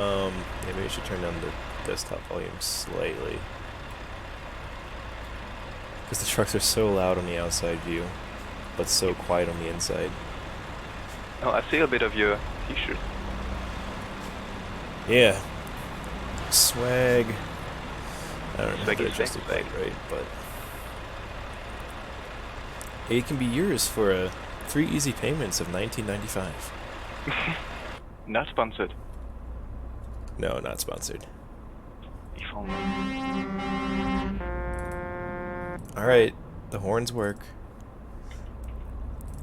Yeah, maybe I should turn down the desktop volume slightly. Because the trucks are so loud on the outside view, but so quiet on the inside. Oh, I see a bit of your t-shirt. Yeah. Swag. I don't know if I Swaggy adjusted swag. quite right, but... It can be yours for 3 easy payments of $19.95. Not sponsored. No, not sponsored. If only. Alright, the horns work.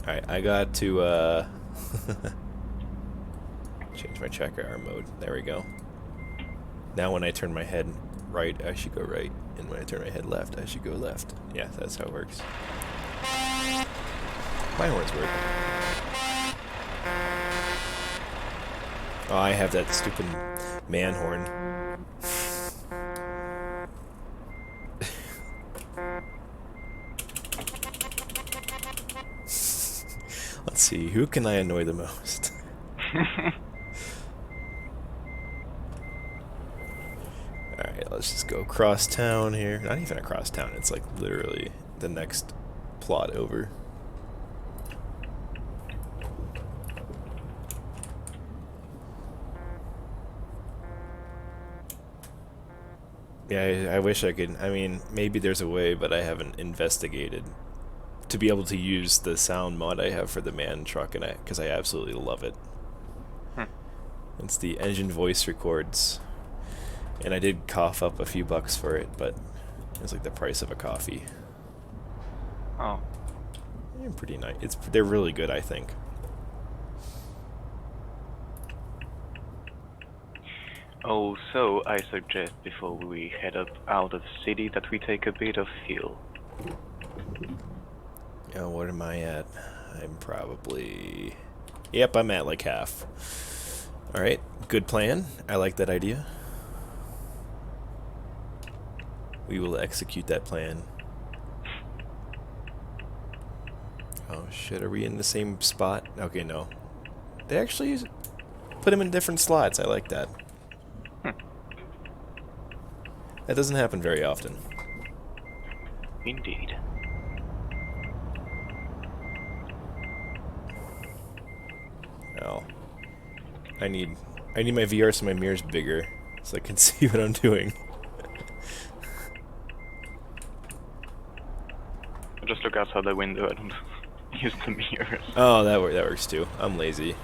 Alright, I got to, change my tracker arm mode. There we go. Now when I turn my head right, I should go right. And when I turn my head left, I should go left. Yeah, that's how it works. My horns work. Oh, I have that stupid man horn. Let's see, who can I annoy the most? Alright, let's just go across town here. Not even across town, it's like literally the next plot over. Yeah, I wish I could. I mean, maybe there's a way, but I haven't investigated to be able to use the sound mod I have for the man truck, and because I absolutely love it. It's the engine voice records, and I did cough up a few bucks for it, but it's like the price of a coffee. Oh. They're pretty nice. They're really good, I think. Oh, so I suggest before we head up out of the city that we take a bit of fuel. Oh, what am I at? I'm probably... Yep, I'm at like half. Alright, good plan. I like that idea. We will execute that plan. Oh shit, are we in the same spot? Okay, no. They actually put them in different slots. I like that. That doesn't happen very often. Indeed. Well, I need my VR so my mirror's bigger, so I can see what I'm doing. I just look outside the window, I don't use the mirrors. Oh, that works too. I'm lazy.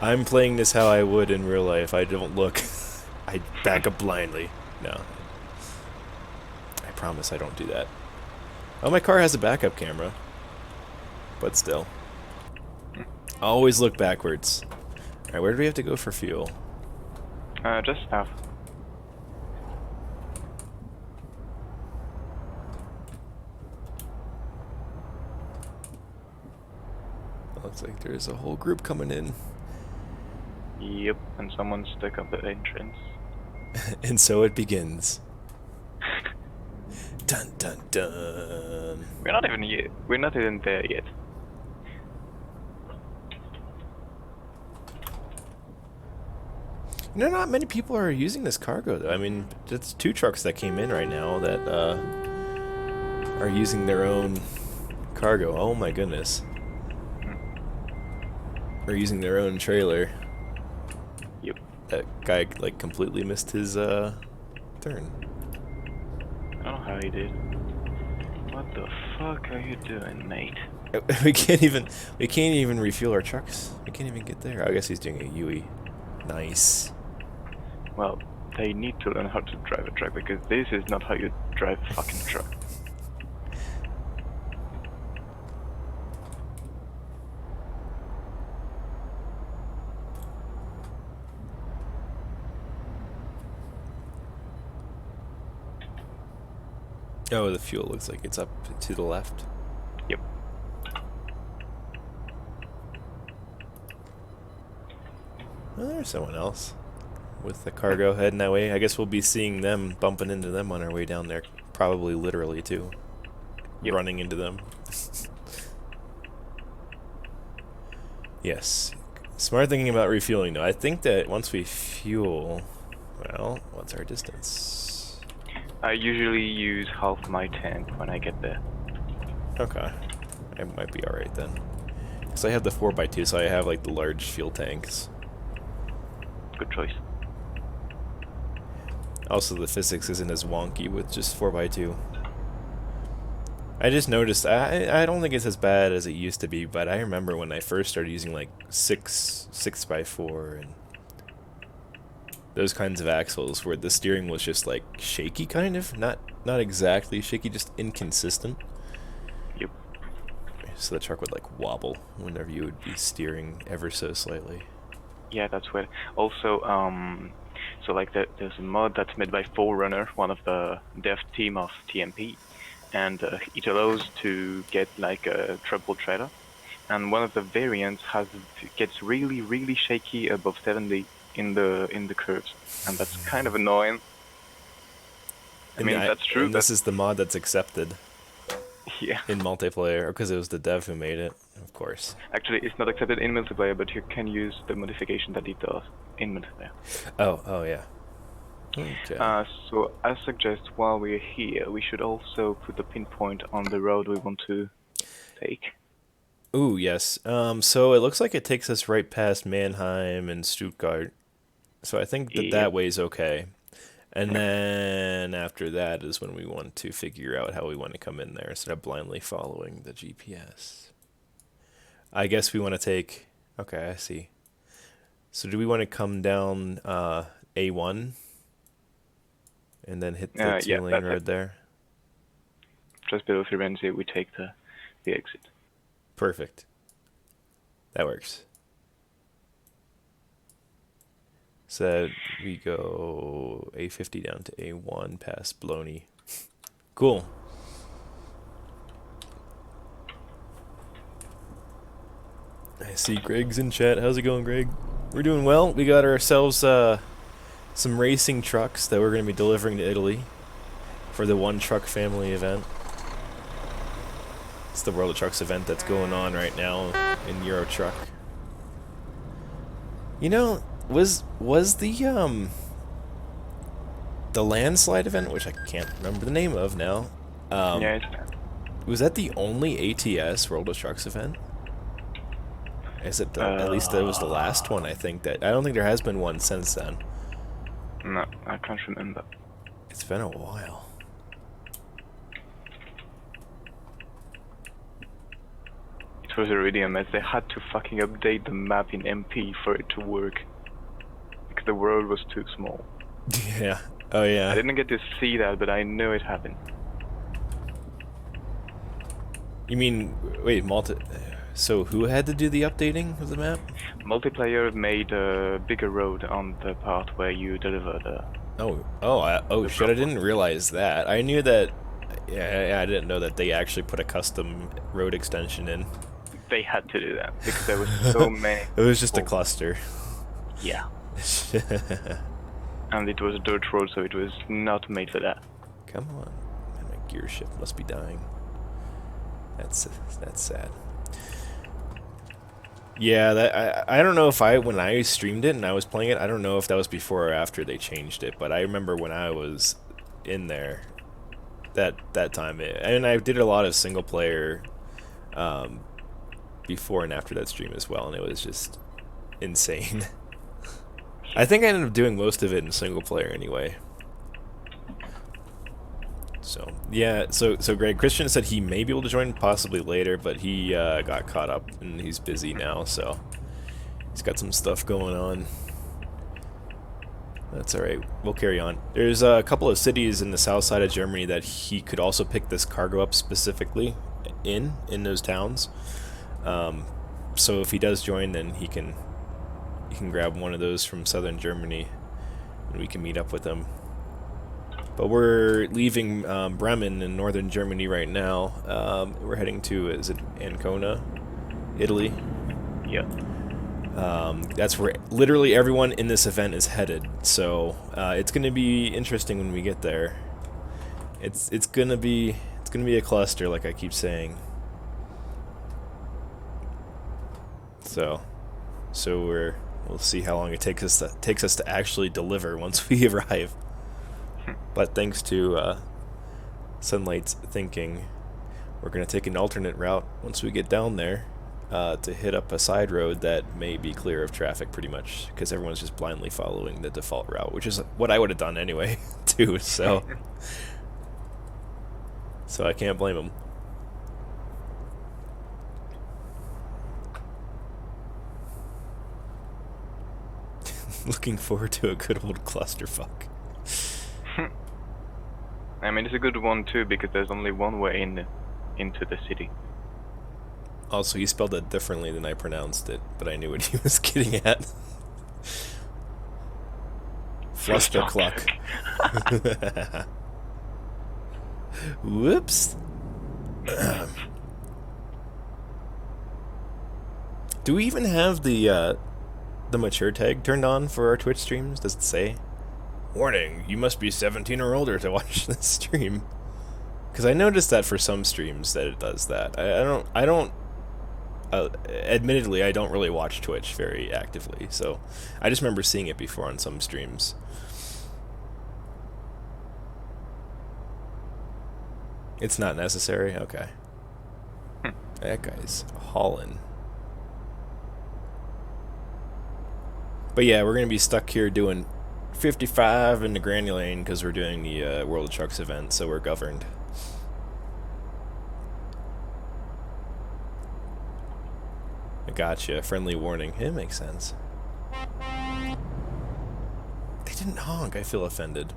I'm playing this how I would in real life. I don't look. I back up blindly. No. I promise I don't do that. Oh, my car has a backup camera. But still. Always look backwards. Alright, where do we have to go for fuel? Just south. Looks like there's a whole group coming in. Yep, and someone stuck up the entrance. And so it begins. Dun dun dun. We're not even there yet. You know, not many people are using this cargo, though. I mean, it's 2 trucks that came in right now that are using their own cargo. Oh my goodness. Or using their own trailer. Yep. That guy, like, completely missed his turn. I don't know how he did. What the fuck are you doing, mate? We can't even refuel our trucks. We can't even get there. I guess he's doing a UE. Nice. Well, they need to learn how to drive a truck, because this is not how you drive a fucking truck. Oh, the fuel looks like it's up to the left. Yep. Well, there's someone else with the cargo heading that way. I guess we'll be seeing them, bumping into them on our way down there. Probably literally, too. Yep. Running into them. Yes. Smart thinking about refueling, though. I think that once we fuel... Well, what's our distance? I usually use half my tank when I get there. Okay. It might be alright then. Because I have the 4x2, so I have like the large fuel tanks. Good choice. Also, the physics isn't as wonky with just 4x2. I just noticed, I don't think it's as bad as it used to be, but I remember when I first started using like 6x4 and those kinds of axles where the steering was just like shaky, kind of. Not exactly shaky, just inconsistent. Yep. So the truck would like wobble whenever you would be steering ever so slightly. Yeah, that's weird. Also, so like there's a mod that's made by Forerunner, one of the dev team of TMP, and it allows to get like a triple trailer, and one of the variants gets really shaky above 70 in the curves, and that's kind of annoying. I mean, that's true. And this is the mod that's accepted. Yeah. In multiplayer, because it was the dev who made it, of course. Actually, it's not accepted in multiplayer, but you can use the modification that it does in multiplayer. Oh yeah. Okay. So I suggest while we're here, we should also put a pinpoint on the road we want to take. Ooh, yes. So it looks like it takes us right past Mannheim and Stuttgart. So I think that that way's okay. And then after that is when we want to figure out how we want to come in there instead of blindly following the GPS. I guess we want to take... Okay, I see. So do we want to come down A1 and then hit the two-lane road there? Just below Firenze, we take the exit. Perfect. That works. So we go A50 down to A1 past Bologna. Cool. I see Greg's in chat. How's it going, Greg? We're doing well. We got ourselves some racing trucks that we're going to be delivering to Italy for the One Truck Family event. It's the World of Trucks event that's going on right now in Euro Truck. You know, was the landslide event, which I can't remember the name of now, yeah, it's was that the only ATS World of Trucks event? Is it at least that was the last one? I think that I don't think there has been one since then. No, I can't remember. It's been a while. It was already a mess. They had to fucking update the map in MP for it to work. Because the world was too small. Yeah. Oh yeah. I didn't get to see that, but I know it happened. You mean, wait, so who had to do the updating of the map? Multiplayer made a bigger road on the part where you deliver the... Oh shit, I didn't realize that. I knew that, yeah, I didn't know that they actually put a custom road extension in. They had to do that, because there was so many... It was just a cluster. Yeah. And it was a dirt road, so it was not made for that. Come on. Man, my gear shift must be dying. That's sad. Yeah, I don't know if when I streamed it and I was playing it, I don't know if that was before or after they changed it, but I remember when I was in there, that time, and I did a lot of single player before and after that stream as well, and it was just insane. I think I ended up doing most of it in single player anyway. So yeah, so Greg, Christian said he may be able to join possibly later, but he got caught up and he's busy now, so he's got some stuff going on. That's alright, we'll carry on. There's a couple of cities in the south side of Germany that he could also pick this cargo up specifically in those towns. So if he does join, then he can grab one of those from southern Germany and we can meet up with him. But we're leaving Bremen in northern Germany right now. We're heading to, is it Ancona, Italy? Yeah. That's where literally everyone in this event is headed. So it's going to be interesting when we get there. It's gonna be a cluster, like I keep saying. So So we'll see how long it takes us to actually deliver once we arrive. But thanks to Sunlight's thinking, we're going to take an alternate route once we get down there to hit up a side road that may be clear of traffic pretty much, because everyone's just blindly following the default route, which is what I would have done anyway, too, so I can't blame them. Looking forward to a good old clusterfuck. I mean, it's a good one too, because there's only one way into the city. Also, he spelled it differently than I pronounced it, but I knew what he was getting at. Flustercluck. Whoops. Do we even have the mature tag turned on for our Twitch streams? Does it say, "Warning, you must be 17 or older to watch this stream"? Because I noticed that for some streams that it does that. I don't. Admittedly, I don't really watch Twitch very actively, so I just remember seeing it before on some streams. It's not necessary? Okay. That guy's hauling. But yeah, we're going to be stuck here doing 55 in the Granny Lane because we're doing the World of Trucks event, so we're governed. I gotcha. Friendly warning. It makes sense. They didn't honk. I feel offended.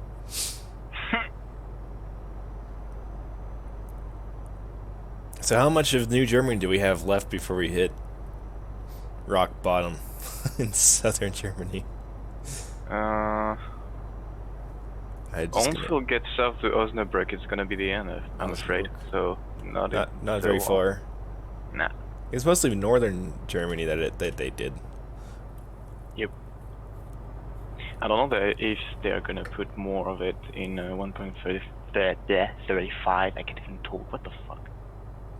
So how much of New Germany do we have left before we hit rock bottom in southern Germany? Once we'll get south to Osnabrück, it's gonna be the end, I'm afraid. So not very far. Nah. It's mostly northern Germany that they did. Yep. I don't know if they're gonna put more of it in 1.35. I can't even talk. What the fuck?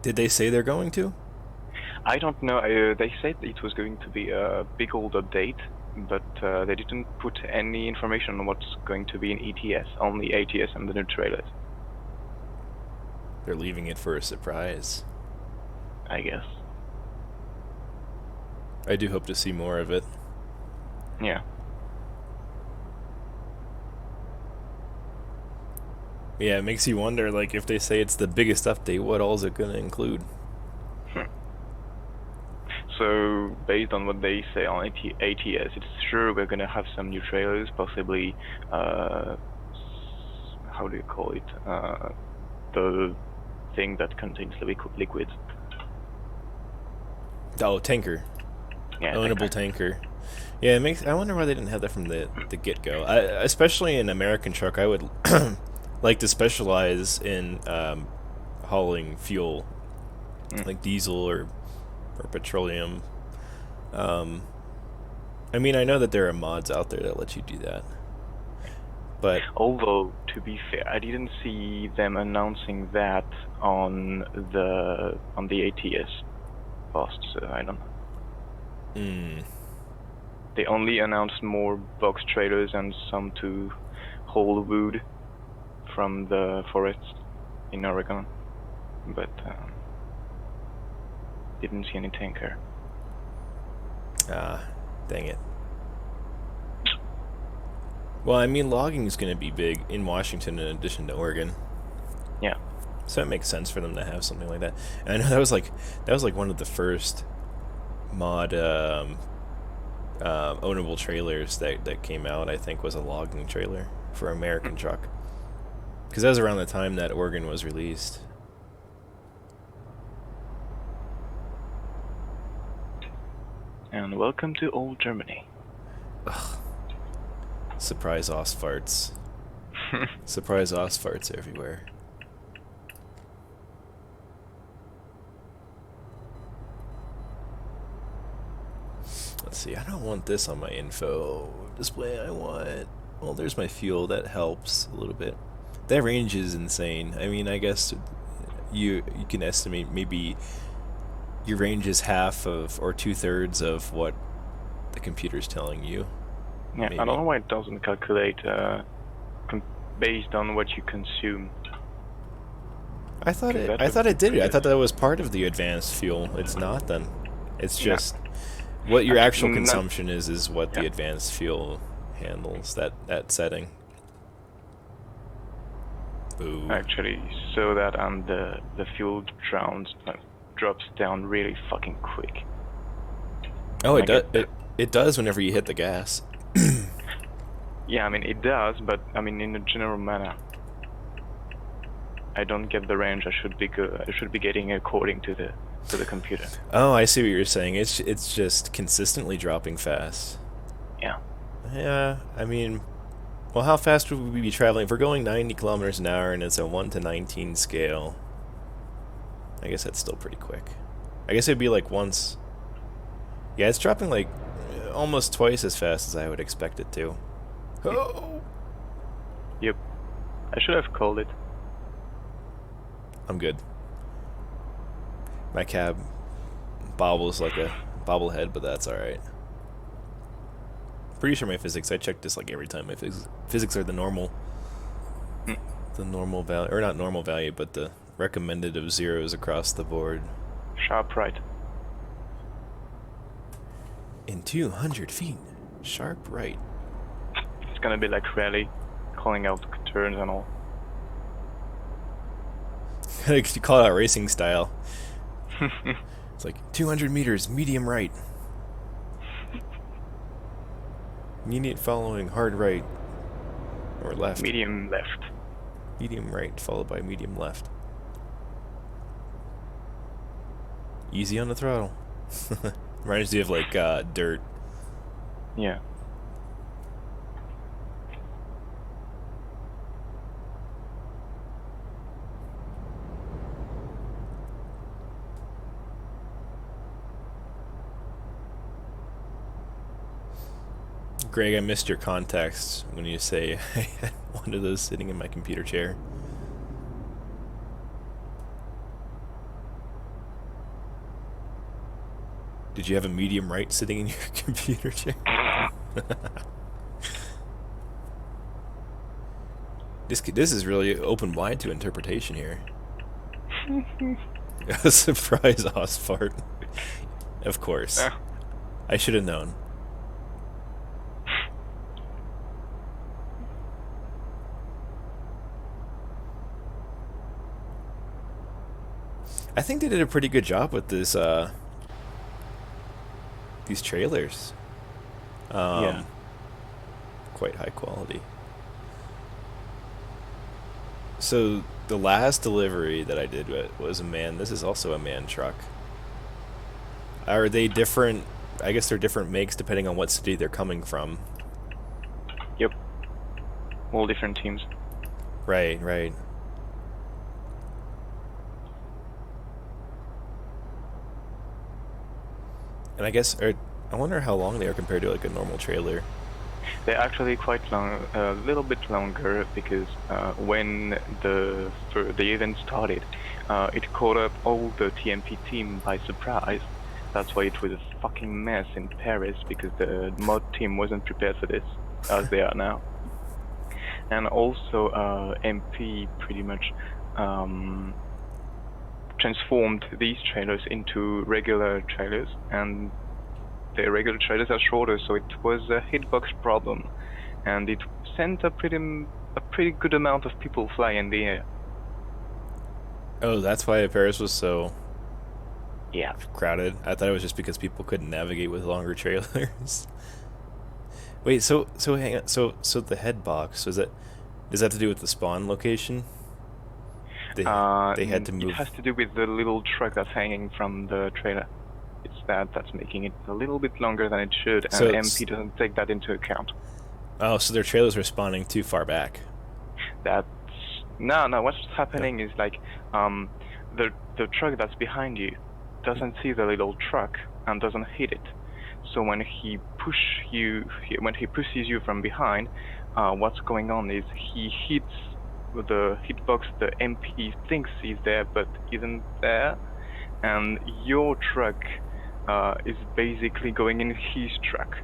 Did they say they're going to? I don't know. They said it was going to be a big old update, but they didn't put any information on what's going to be in ETS. Only ATS and the new trailers. They're leaving it for a surprise, I guess. I do hope to see more of it. Yeah. Yeah, it makes you wonder, like, if they say it's the biggest update, what all is it going to include? So, based on what they say on ATS, it's sure we're going to have some new trailers, possibly, how do you call it? The thing that contains the liquids. Oh, tanker. Yeah, ownable tanker. Yeah, it makes. I wonder why they didn't have that from the get-go. Especially in American truck, I would like to specialize in hauling fuel, like diesel or petroleum. I mean, I know that there are mods out there that let you do that, but although to be fair, I didn't see them announcing that on the ATS post, so I don't know. They only announced more box trailers and some to haul wood from the forests in Oregon, but didn't see any tanker. Dang it. Well, I mean, logging is going to be big in Washington in addition to Oregon. Yeah. So it makes sense for them to have something like that. And I know that was like one of the first mod ownable trailers that came out. I think was a logging trailer for American truck, because that was around the time that Oregon was released. And welcome to old Germany. Ugh. Surprise Ostfarts. Surprise Ostfarts everywhere. Let's see, I don't want this on my info display. I want... Well, there's my fuel. That helps a little bit. That range is insane. I mean, I guess you can estimate maybe your range is half of or 2/3 of what the computer's telling you. Yeah, Maybe. I don't know why it doesn't calculate based on what you consume. I thought it did it. I thought that was part of the advanced fuel. It's not then. It's just what your actual consumption is what the advanced fuel handles, that setting. Ooh. Actually, so that the fuel drops down really fucking quick. Oh, it does whenever you hit the gas. Yeah, I mean it does, but I mean in a general manner. I don't get the range I should be getting according to the computer. Oh, I see what you're saying. It's just consistently dropping fast. Yeah. Yeah, I mean, well, how fast would we be traveling? If we're going 90 kilometers an hour and it's a 1 to 19 scale, I guess that's still pretty quick. I guess it'd be like once. Yeah, it's dropping like almost twice as fast as I would expect it to. Oh! Yep. I should have called it. I'm good. My cab bobbles like a bobblehead, but that's alright. Pretty sure my physics, I check this like every time. My physics are the normal. The normal value, or not normal value, but the recommended of zeros across the board. Sharp right. In 200 feet. Sharp right. It's gonna be like rally, calling out turns and all. You call it out racing style. It's like 200 meters, medium right. Immediate following, hard right. Or left. Medium left. Medium right, followed by medium left. Easy on the throttle. Reminds me of like dirt. Yeah. Greg, I missed your context when you say I had one of those sitting in my computer chair. Did you have a medium right sitting in your computer chair? This is really open wide to interpretation here. A surprise Oz fart. Of course. I should have known. I think they did a pretty good job with this, these trailers. Yeah. Quite high quality. So the last delivery that I did was a man. This is also a man truck. Are they different? I guess they're different makes depending on what city they're coming from. Yep. All different teams. Right, right. And I guess, I wonder how long they are compared to like a normal trailer. They're actually quite long, a little bit longer, because when the event started, it caught up all the TMP team by surprise. That's why it was a fucking mess in Paris, because the mod team wasn't prepared for this, as they are now. And also, MP pretty much transformed these trailers into regular trailers, and the regular trailers are shorter, so it was a hitbox problem, and it sent a pretty good amount of people flying in the air. Oh, that's why Paris was so Yeah. crowded. I thought it was just because people couldn't navigate with longer trailers. Wait, so hang on. So the head box, does that have to do with the spawn location? They had to move. It has to do with the little truck that's hanging from the trailer. It's that's making it a little bit longer than it should, and So MP doesn't take that into account. Oh, so their trailers are spawning too far back. No. What's happening is like the truck that's behind you doesn't see the little truck and doesn't hit it. So when he pushes you from behind, what's going on is he hits the hitbox the MP thinks is there but isn't there, and your truck is basically going in his truck.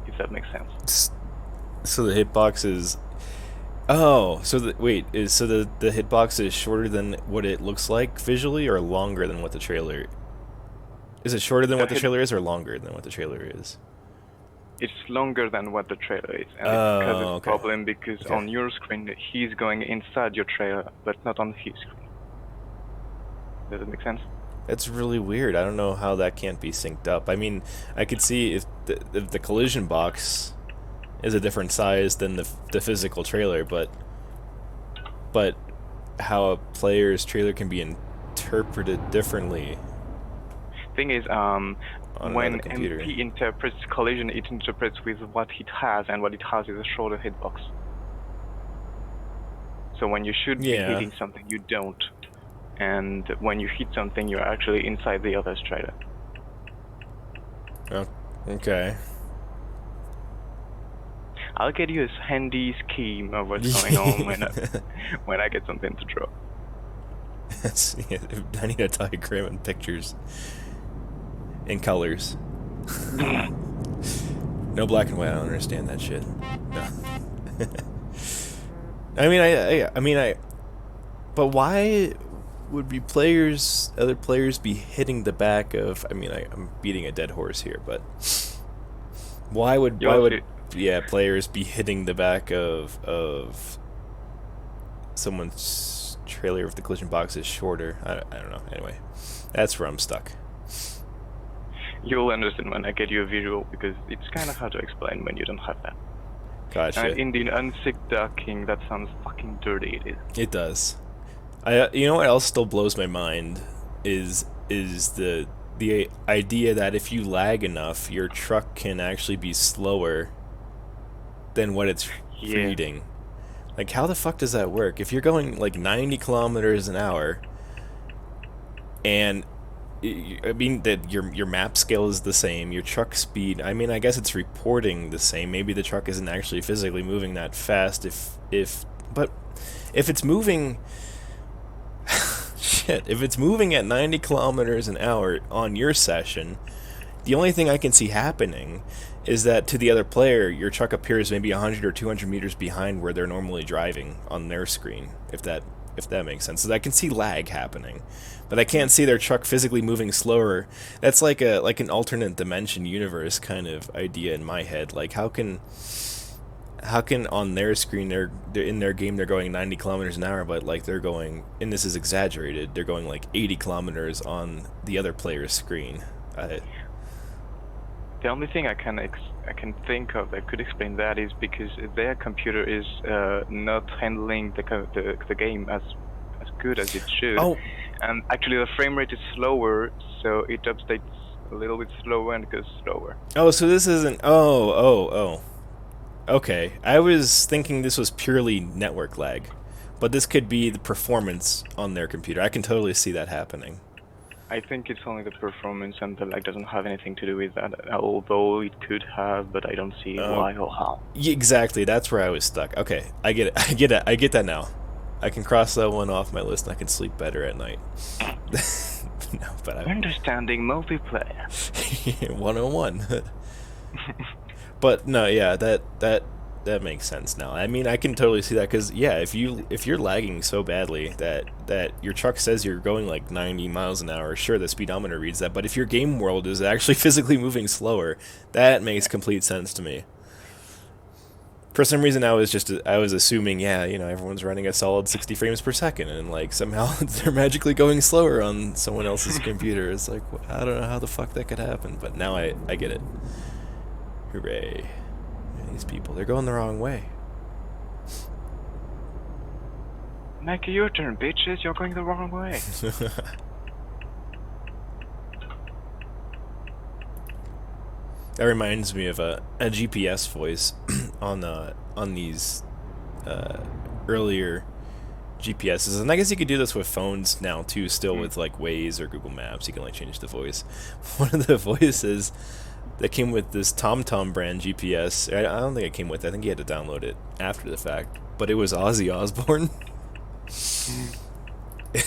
If that makes sense. So the hitbox is. Oh, so the hitbox is shorter than what it looks like visually, or longer than what the trailer? Is it shorter than The what the hit trailer is, or longer than what the trailer is? It's longer than what the trailer is, and it causes Oh, a okay. problem because Okay. on your screen he's going inside your trailer, but not on his screen. Does it make sense? That's really weird. I don't know how that can't be synced up. I mean, I could see if the collision box is a different size than the physical trailer, but how a player's trailer can be interpreted differently Thing is, on another when computer. MP interprets collision, it interprets with what it has, and what it has is a shorter hitbox. So when you should be Yeah. hitting something, you don't. And when you hit something, you're actually inside the other's trailer. Oh, okay. I'll get you a handy scheme of what's going on when I get something to draw. Yeah, I need a diagram and pictures in colors. No black and white. I don't understand that shit. No. But why would other players be hitting the back of? I'm beating a dead horse here, but why would yeah, players be hitting the back of someone's trailer if the collision box is shorter? I don't know. Anyway, that's where I'm stuck. You'll understand when I get you a visual, because it's kind of hard to explain when you don't have that. Gotcha. And in the unsick docking, that sounds fucking dirty. It is. It does. You know what else still blows my mind is the idea that if you lag enough, your truck can actually be slower than what it's reading. Like, how the fuck does that work? If you're going like 90 kilometers an hour, and I mean that your map scale is the same, your truck speed. I mean, I guess it's reporting the same. Maybe the truck isn't actually physically moving that fast. But if it's moving. Shit, if it's moving at 90 kilometers an hour on your session, the only thing I can see happening is that to the other player, your truck appears maybe 100 or 200 meters behind where they're normally driving on their screen, if that makes sense. So I can see lag happening, but I can't see their truck physically moving slower. That's like an alternate dimension universe kind of idea in my head. Like, how can on their screen they're in their game they're going 90 kilometers an hour, but like they're going, and this is exaggerated, they're going like 80 kilometers on the other player's screen. The only thing I can think of that could explain that is because their computer is not handling the game as good as it should. Oh. And actually the frame rate is slower, so it updates a little bit slower and goes slower. Oh, so this isn't. Oh. Okay, I was thinking this was purely network lag, but this could be the performance on their computer. I can totally see that happening. I think it's only the performance, and the lag doesn't have anything to do with that, although it could have, but I don't see why or how. Exactly, that's where I was stuck. Okay, I get it. I get that now. I can cross that one off my list, and I can sleep better at night. No, but Understanding multiplayer. 101. But no, yeah, that makes sense now. I mean, I can totally see that, because yeah, if you're lagging so badly that your truck says you're going like 90 miles an hour, sure, the speedometer reads that, but if your game world is actually physically moving slower, that makes complete sense to me. For some reason, I was assuming, yeah, everyone's running a solid 60 frames per second, and like somehow they're magically going slower on someone else's computer. It's like, I don't know how the fuck that could happen, but now I get it. Hooray. These people, they're going the wrong way. Make a U-turn, bitches, you're going the wrong way. That reminds me of a GPS voice on these earlier GPSs, and I guess you could do this with phones now too, still with like Waze or Google Maps. You can like change the voice. One of the voices that came with this TomTom brand GPS, I don't think it came with it. I think you had to download it after the fact, but it was Ozzy Osbourne.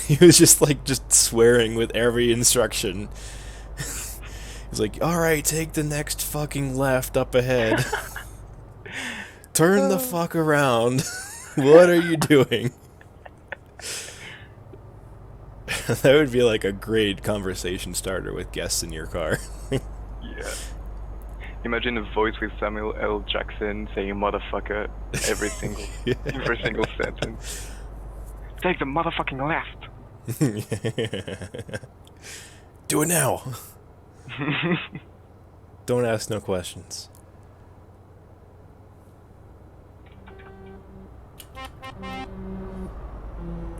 He was just swearing with every instruction. He's like, alright, take the next fucking left up ahead. Turn the fuck around. What are you doing? That would be like a great conversation starter with guests in your car. Yeah. Imagine a voice with Samuel L. Jackson saying "motherfucker" every single sentence. Take the motherfucking left. Do it now. Don't ask no questions.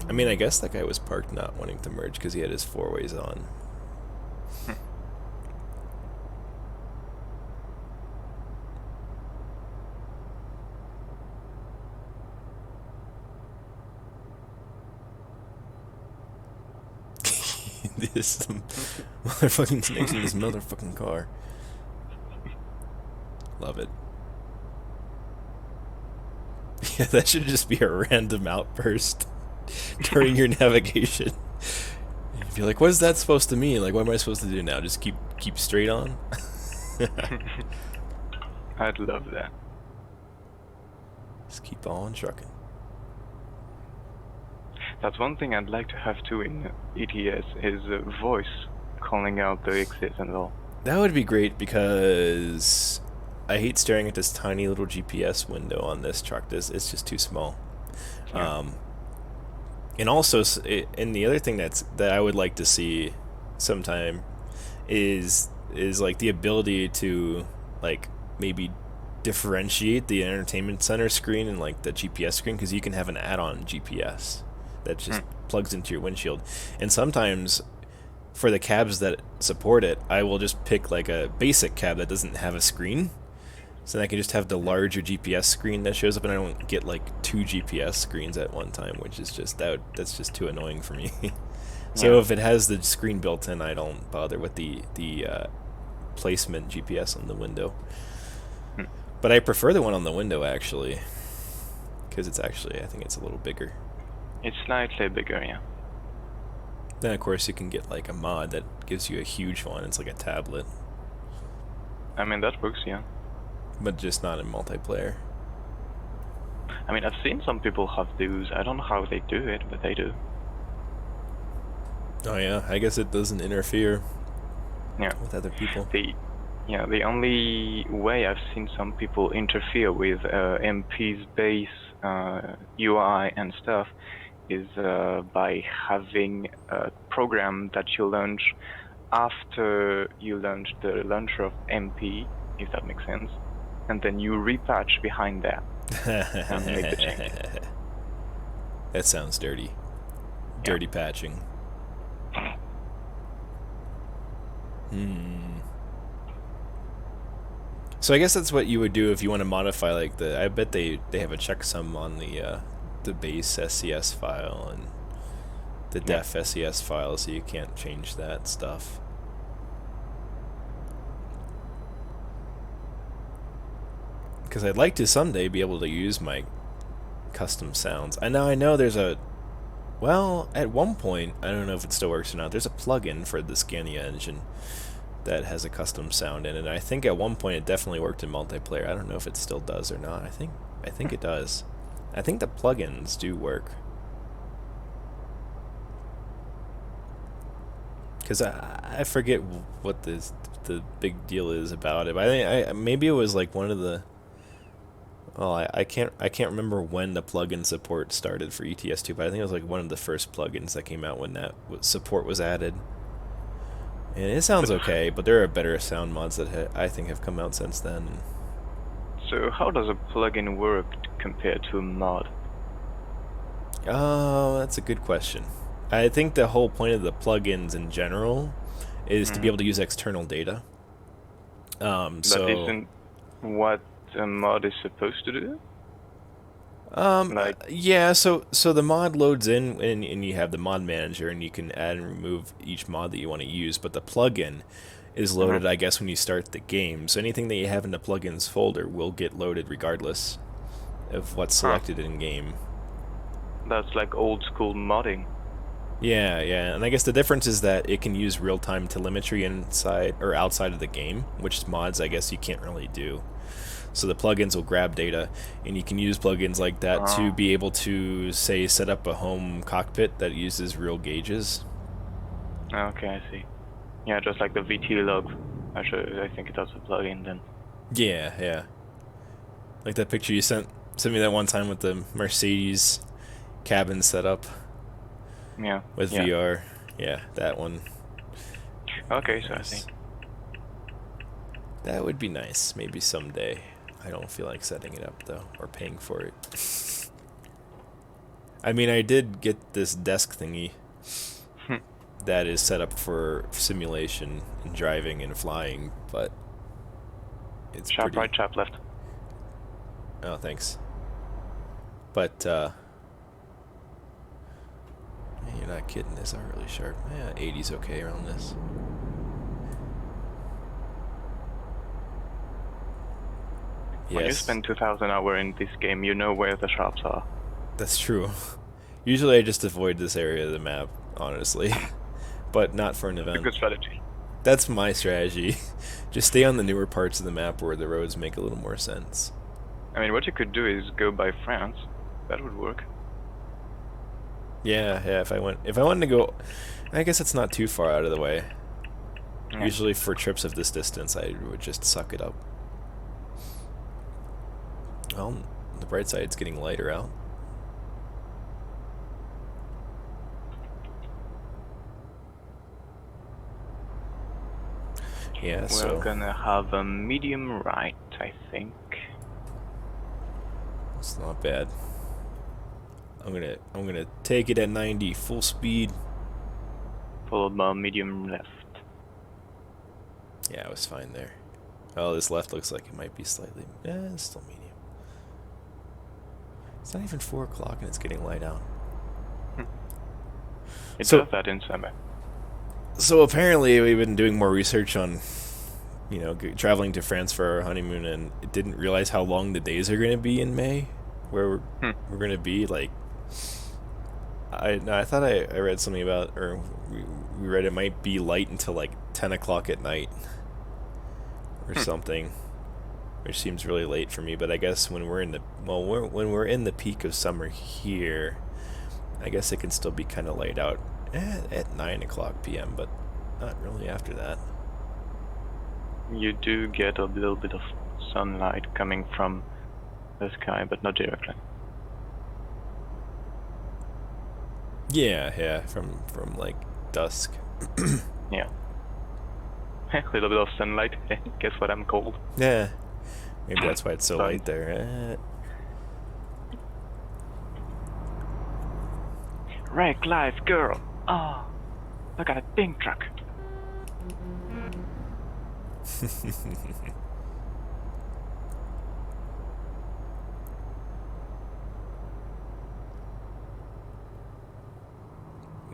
I mean, I guess that guy was parked not wanting to merge because he had his four ways on. This motherfucking snakes in this motherfucking car. Love it. Yeah, that should just be a random outburst during your navigation. You'd be like, what is that supposed to mean? Like, what am I supposed to do now? Just keep straight on? I'd love that. Just keep on trucking. That's one thing I'd like to have too in ETS is a voice calling out the exits and all. That would be great because I hate staring at this tiny little GPS window on this truck. It's just too small. Yeah. And also, and the other thing that I would like to see sometime is like the ability to like maybe differentiate the entertainment center screen and like the GPS screen, because you can have an add-on GPS that just plugs into your windshield. And sometimes for the cabs that support it, I will just pick like a basic cab that doesn't have a screen, so then I can just have the larger GPS screen that shows up, and I don't get like 2 GPS screens at one time, which is just that's just too annoying for me. So if it has the screen built in, I don't bother with the placement GPS on the window. But I prefer the one on the window actually, because it's actually, I think it's a little bigger. It's slightly bigger, yeah. Then of course you can get like a mod that gives you a huge one. It's like a tablet. I mean, that works, yeah. But just not in multiplayer. I mean, I've seen some people have those. I don't know how they do it, but they do. Oh yeah, I guess it doesn't interfere with other people. The only way I've seen some people interfere with MP's base UI and stuff is by having a program that you launch after you launch the launcher of MP, if that makes sense, and then you repatch behind that and make the change. That sounds dirty. Dirty patching. So I guess that's what you would do if you want to modify like I bet they have a checksum on the base SCS file and the def SCS file, so you can't change that stuff. Because I'd like to someday be able to use my custom sounds. I know there's well, at one point, I don't know if it still works or not, there's a plugin for the Scania engine that has a custom sound in it. I think at one point it definitely worked in multiplayer. I don't know if it still does or not. I think it does. I think the plugins do work. Because I forget what the big deal is about it. But I think maybe it was like one of the... Well, I can't remember when the plugin support started for ETS2, but I think it was like one of the first plugins that came out when that support was added. And it sounds okay, but there are better sound mods that I think have come out since then. So how does a plugin work compared to a mod? Oh, that's a good question. I think the whole point of the plugins in general is to be able to use external data. That isn't what a mod is supposed to do? Yeah, so the mod loads in, and you have the mod manager, and you can add and remove each mod that you want to use, but the plugin is loaded, I guess, when you start the game. So anything that you have in the plugins folder will get loaded regardless of what's selected in game. That's like old school modding. Yeah, yeah, and I guess the difference is that it can use real-time telemetry inside or outside of the game, which mods I guess you can't really do. So the plugins will grab data, and you can use plugins like that to Oh, be able to, say, set up a home cockpit that uses real gauges. okay, I see. Yeah, just like the VT log. I think it has a plugin then. Yeah, yeah. Like that picture you sent me that one time with the Mercedes cabin set up Yeah, with yeah. VR. Yeah, that one. Okay, so I see. Nice. That would be nice, maybe someday. I don't feel like setting it up though, or paying for it. I mean, I did get this desk thingy that is set up for simulation and driving and flying, but it's Sharp pretty... right, sharp left. Oh, thanks. But, you're not kidding, this not really sharp. Yeah, 80's okay around this. When you Yes, spend 2,000 hours in this game, you know where the sharps are. that's true. Usually I just avoid this area of the map, honestly. But not for an It's a event. good strategy. That's my strategy. Just stay on the newer parts of the map where the roads make a little more sense. I mean, what you could do is go by France. That would work. Yeah, yeah, if I wanted to go, I guess it's not too far out of the way. Yeah. Usually for trips of this distance, I would just suck it up. Well, the bright side, it's getting lighter out. Yeah, so... We're gonna have a medium right, I think. It's not bad. I'm gonna take it at 90 full speed. Followed by medium left. Yeah, I was fine there. Oh, this left looks like it might be slightly... it's still medium. It's not even 4 o'clock and it's getting light out. It So- does that in summer. So apparently we've been doing more research on, traveling to France for our honeymoon, and didn't realize how long the days are going to be in May, where we're going to be, like... I thought I read something about, or we read it might be light until like 10 o'clock at night or something, which seems really late for me. But I guess when we're in the when we're in the peak of summer here, I guess it can still be kind of light out at 9 o'clock p.m., but not really after that. You do get a little bit of sunlight coming from the sky, but not directly. Yeah, from like dusk. Yeah. A little bit of sunlight. Guess what I'm called? Yeah, maybe that's why it's so Sun. light there. Wreck life, girl. Oh, look at that pink truck.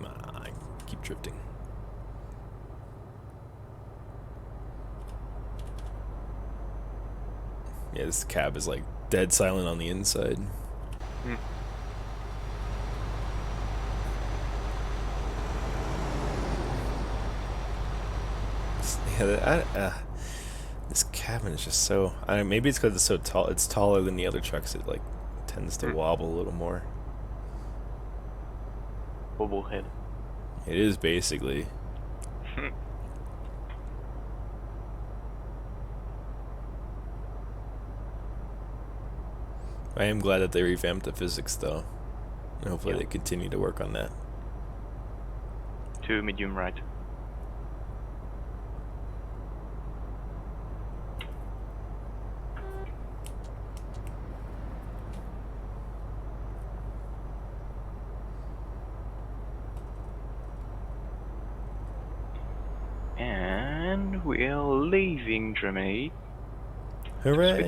I keep drifting. Yeah, this cab is like dead silent on the inside. Yeah, this cabin is just so... maybe it's because it's so tall. It's taller than the other trucks. It like tends to wobble a little more. Bobblehead. It is basically. I am glad that they revamped the physics, though. And hopefully they continue to work on that. 2 medium right. And we're leaving Germany Hooray!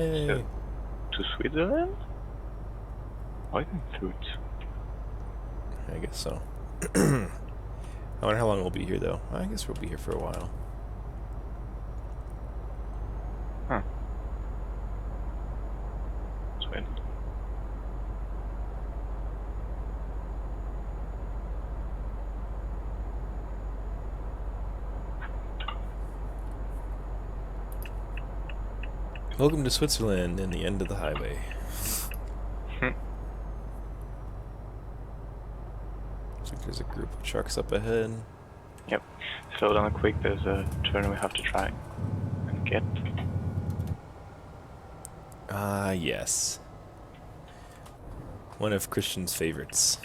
to Switzerland? I think through it. I guess so. I wonder how long we'll be here, though. I guess we'll be here for a while. Huh. Sweden. . Welcome to Switzerland and the end of the highway. Looks like there's a group of trucks up ahead. Yep. Slow down quick, there's a turn we have to try and get. Ah, yes. One of Christian's favorites.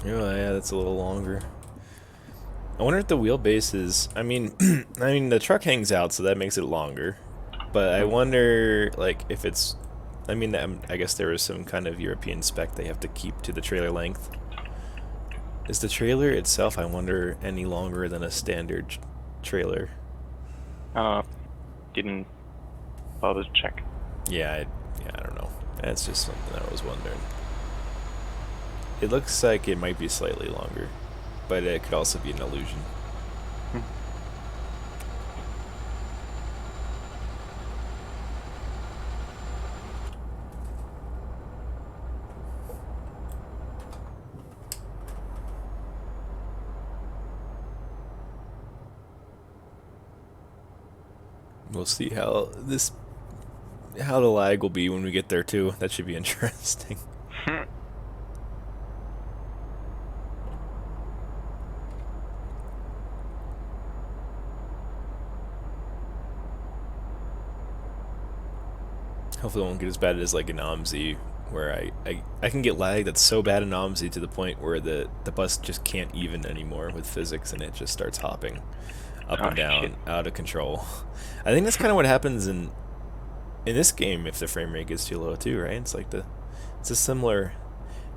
Oh, yeah, that's a little longer. I wonder if the wheelbase is... I mean, the truck hangs out, so that makes it longer. But I wonder, like, if it's... I mean, I guess there is some kind of European spec they have to keep to the trailer length. Is the trailer itself, I wonder, any longer than a standard trailer? Didn't bother to check. Yeah, I don't know. That's just something I was wondering. It looks like it might be slightly longer, but it could also be an illusion. We'll see how the lag will be when we get there too. That should be interesting. Hopefully it won't get as bad as like an OMZ, where I can get lag that's so bad in OMZ to the point where the bus just can't even anymore with physics and it just starts hopping up and down, out of control. I think that's kind of what happens in this game if the frame rate gets too low too, right? It's like it's a similar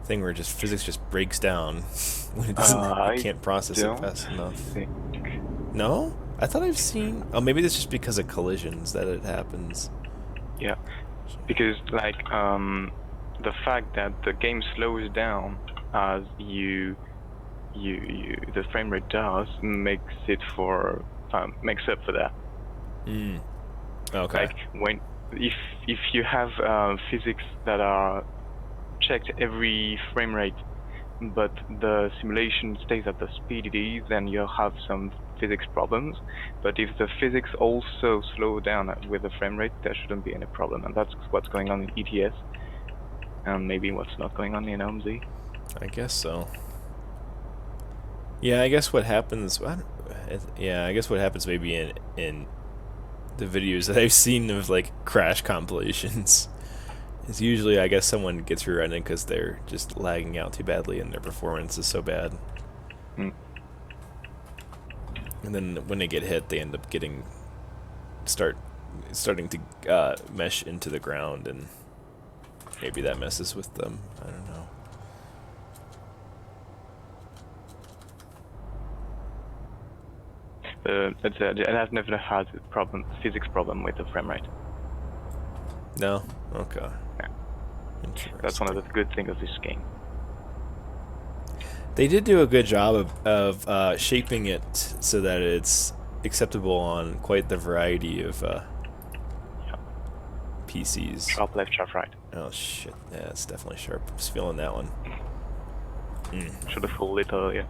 thing where just physics just breaks down when it doesn't, you can't process it fast enough. No? I thought I've seen... Oh, maybe it's just because of collisions that it happens. Yeah, because like the fact that the game slows down as the frame rate does makes up for that. Okay. Like if you have physics that are checked every frame rate, but the simulation stays at the speed it is, then you'll have some physics problems. But if the physics also slow down with the frame rate, there shouldn't be any problem, and that's what's going on in ETS, and maybe what's not going on in OMZ. I guess so. Yeah, I guess what happens... Yeah, I guess what happens maybe in the videos that I've seen of like crash compilations is usually, I guess, someone gets rear-ended because they're just lagging out too badly and their performance is so bad. And then when they get hit, they end up starting to mesh into the ground, and maybe that messes with them. I don't know. I've never had a physics problem with the frame rate. No? Okay. Yeah. That's one of the good things of this game. They did do a good job of shaping it so that it's acceptable on quite the variety of PCs. Sharp left, sharp right. Oh shit, yeah, it's definitely sharp. I was feeling that one. Should have pulled it earlier.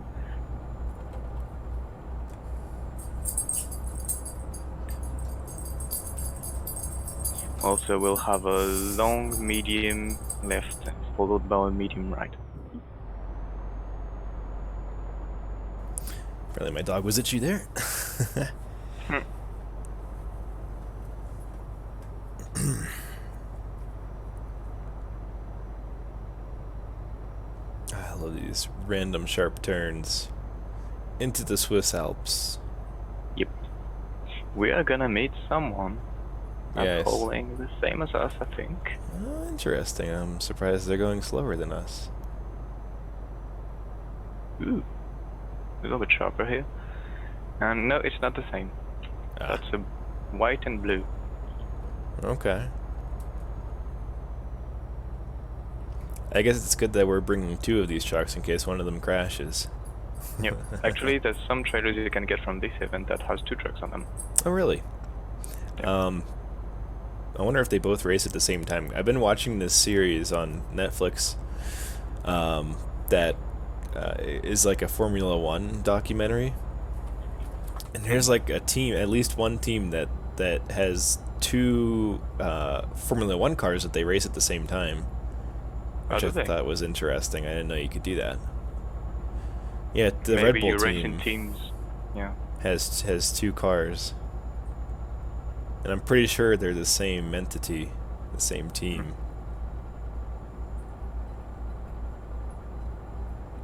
Also, we'll have a long medium left followed by a medium right. Apparently my dog was at you there. I love these random sharp turns into the Swiss Alps. Yep. We are gonna meet someone Yes. polling the same as us, I think. Oh, interesting. I'm surprised they're going slower than us. Ooh. A little bit sharper here. And no, it's not the same. That's a white and blue. Okay. I guess it's good that we're bringing two of these trucks in case one of them crashes. Yep. Actually, there's some trailers you can get from this event that has two trucks on them. Oh, really? Yeah. I wonder if they both race at the same time. I've been watching this series on Netflix that is like a Formula One documentary, and there's like a team, at least one team that has two Formula One cars that they race at the same time, which I thought was interesting. I didn't know you could do that. Yeah, the Maybe Red Bull you race in team teams. Yeah. has two cars, and I'm pretty sure they're the same entity, the same team.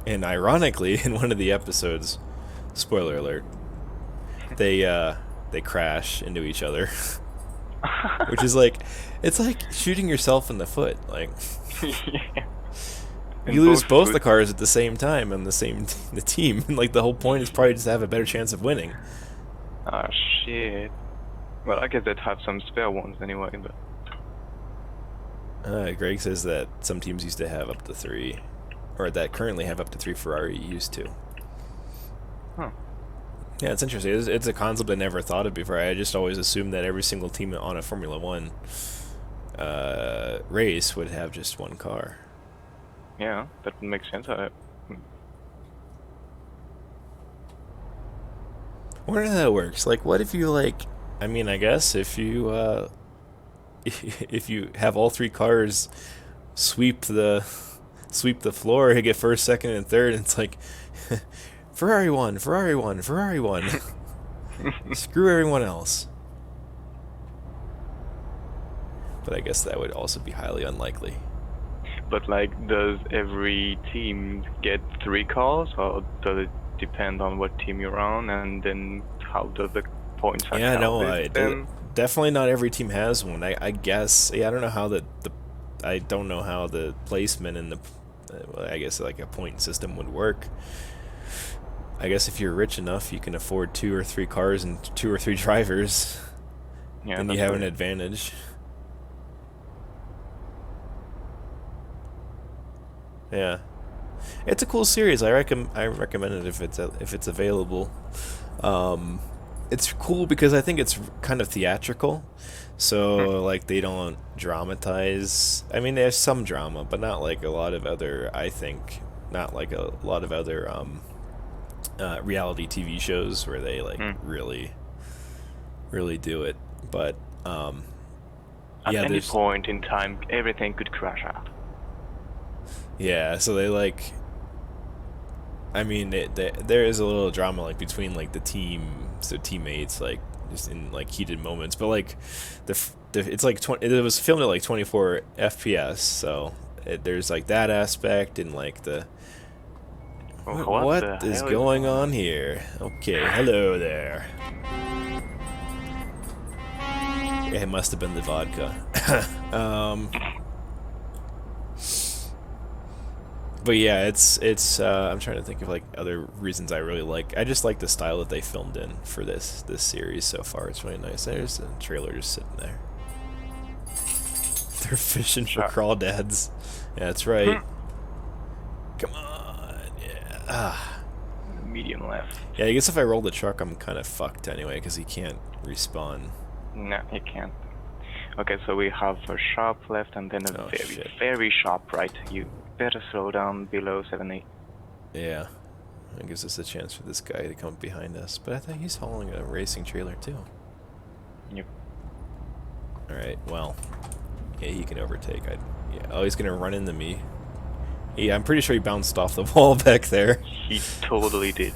And ironically, in one of the episodes, spoiler alert, they crash into each other, which is like, it's like shooting yourself in the foot. Like, Yeah. you lose both the cars at the same time on the team, and like the whole point is probably just to have a better chance of winning. Oh shit. Well, I guess they'd have some spare ones anyway, but. Greg says that some teams used to have up to 3, or that currently have up to 3. Ferrari used to. Huh. Yeah, it's interesting. It's a concept I never thought of before. I just always assumed that every single team on a Formula One race would have just one car. Yeah, that makes sense. I wonder how that works. Like, what if you like? I mean, I guess if you if you have all 3 cars sweep the floor, you get first, second, and third, and it's like Ferrari won, Ferrari won, Ferrari won. Screw everyone else. But I guess that would also be highly unlikely. But like, does every team get 3 cars, or does it depend on what team you're on, and then how does the points are counted? Definitely not every team has one. I guess. Yeah, I don't know how I don't know how the placement in the I guess like a point system would work. I guess if you're rich enough, you can afford 2 or 3 cars and 2 or 3 drivers. Yeah, then you have an advantage. Yeah, it's a cool series. I recommend it if it's available. It's cool because I think it's kind of theatrical. So like they don't dramatize. I mean, there's some drama, but not like a lot of other. I think not like a lot of other reality TV shows where they like really do it. But at any point in time, everything could crash out. Yeah, so they like. I mean, there is a little drama like between like the teammates, like just in like heated moments. But like, it's like it was filmed at like 24 FPS, so there's like that aspect and like the. What is going on here? Okay, hello there. It must have been the vodka. But yeah, it's I'm trying to think of like other reasons I really like. I just like the style that they filmed in for this series so far. It's really nice. There's a trailer just sitting there. They're fishing for crawdads. Yeah, that's right. Come on, yeah. Medium left. Yeah, I guess if I roll the truck, I'm kind of fucked anyway because he can't respawn. No, he can't. Okay, so we have a sharp left and then a very sharp right. You better slow down below 70. Yeah, that gives us a chance for this guy to come behind us. But I think he's hauling a racing trailer too. Yep. All right. Well, yeah, he can overtake. Oh, he's gonna run into me. Yeah, I'm pretty sure he bounced off the wall back there. He totally did.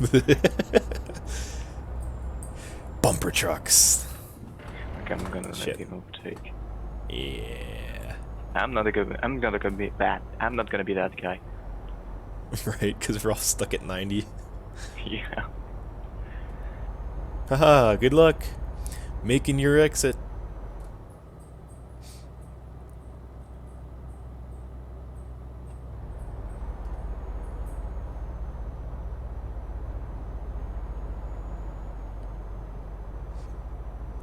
Bumper trucks. Okay, I'm gonna let him overtake. Yeah. I'm not gonna be that guy. Right, because we're all stuck at 90. Yeah. Haha, good luck making your exit.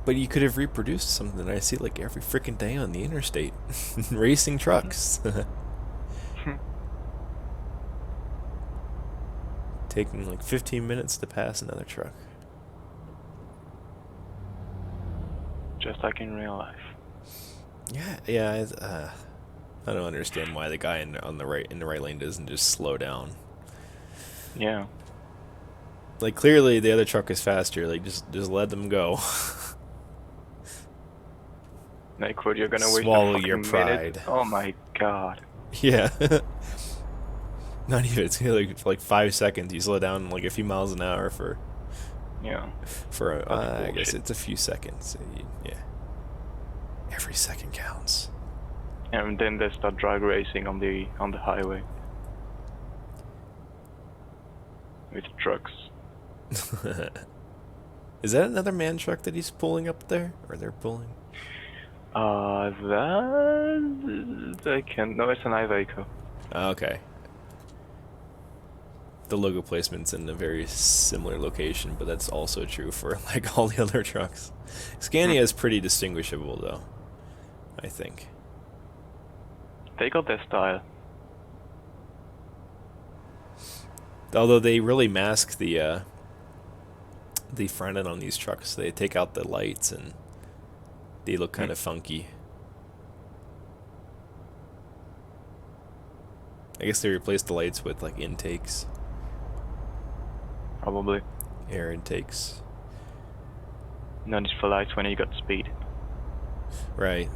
But you could have reproduced something that I see like every freaking day on the interstate. Racing trucks. Taking like 15 minutes to pass another truck. Just like in real life. Yeah. I don't understand why the guy on the right in the right lane doesn't just slow down. Yeah. Like clearly the other truck is faster. Like just let them go. Like, what, you're gonna waste a Swallow your fucking minute? pride. Oh my god. Yeah. Not even. It's like 5 seconds. You slow down like a few miles an hour Yeah. for That's I guess bullshit. it's a few seconds. Yeah. Every second counts. And then they start drag racing on the highway with trucks. Is that another man truck that he's pulling up there, or they're pulling? That I can't. No, it's an Iveco. Okay. The logo placement's in a very similar location, but that's also true for like all the other trucks. Scania is pretty distinguishable, though. I think. They got their style. Although they really mask the front end on these trucks. They take out the lights and they look kind of funky. I guess they replaced the lights with like intakes, Probably. air intakes. No need for lights when you got speed. Right.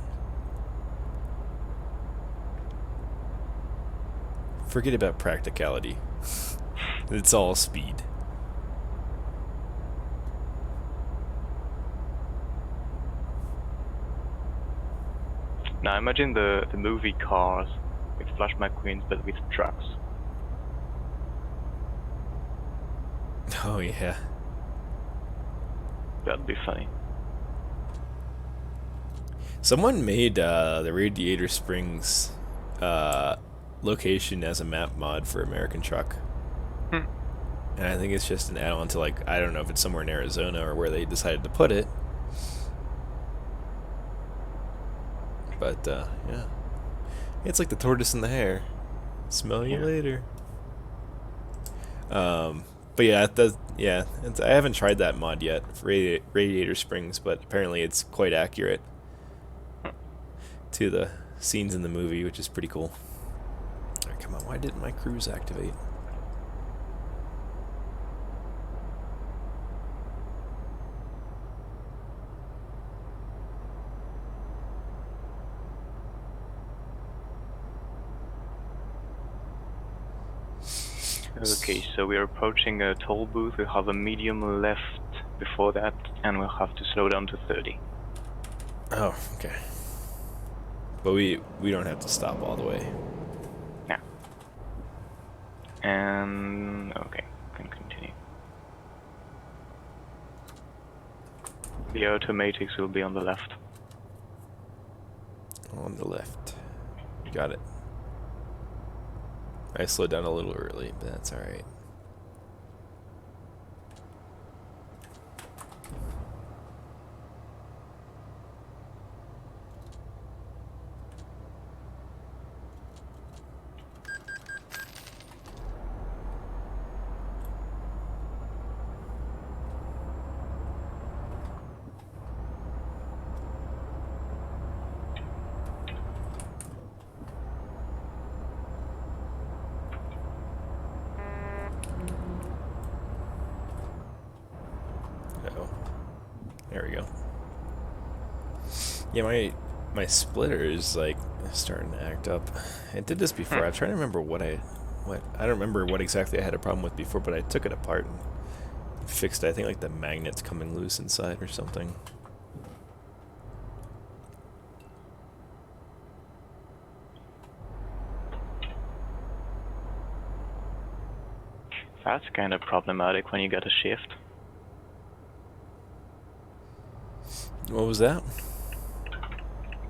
Forget about practicality. It's all speed. Now imagine the movie Cars with Flash McQueens but with trucks. Oh yeah. That'd be funny. Someone made the Radiator Springs location as a map mod for American Truck. And I think it's just an add-on to, like, I don't know if it's somewhere in Arizona or where they decided to put it. But, yeah. It's like the tortoise and the hare. Smell you later. But yeah, I haven't tried that mod yet for Radiator Springs, but apparently it's quite accurate to the scenes in the movie, which is pretty cool. Alright, come on, why didn't my cruise activate? Okay, so we're approaching a toll booth. We have a medium left before that, and we'll have to slow down to 30. Oh, okay. But we don't have to stop all the way. Yeah. And okay, can continue. The automatics will be on the left. On the left. Got it. I slowed down a little early, but that's alright. Uh-oh. There we go. Yeah, my splitter is like starting to act up. It did this before. I'm trying to remember I don't remember what exactly I had a problem with before, but I took it apart and fixed it. I think like the magnet's coming loose inside or something. That's kind of problematic when you get a shift. What was that?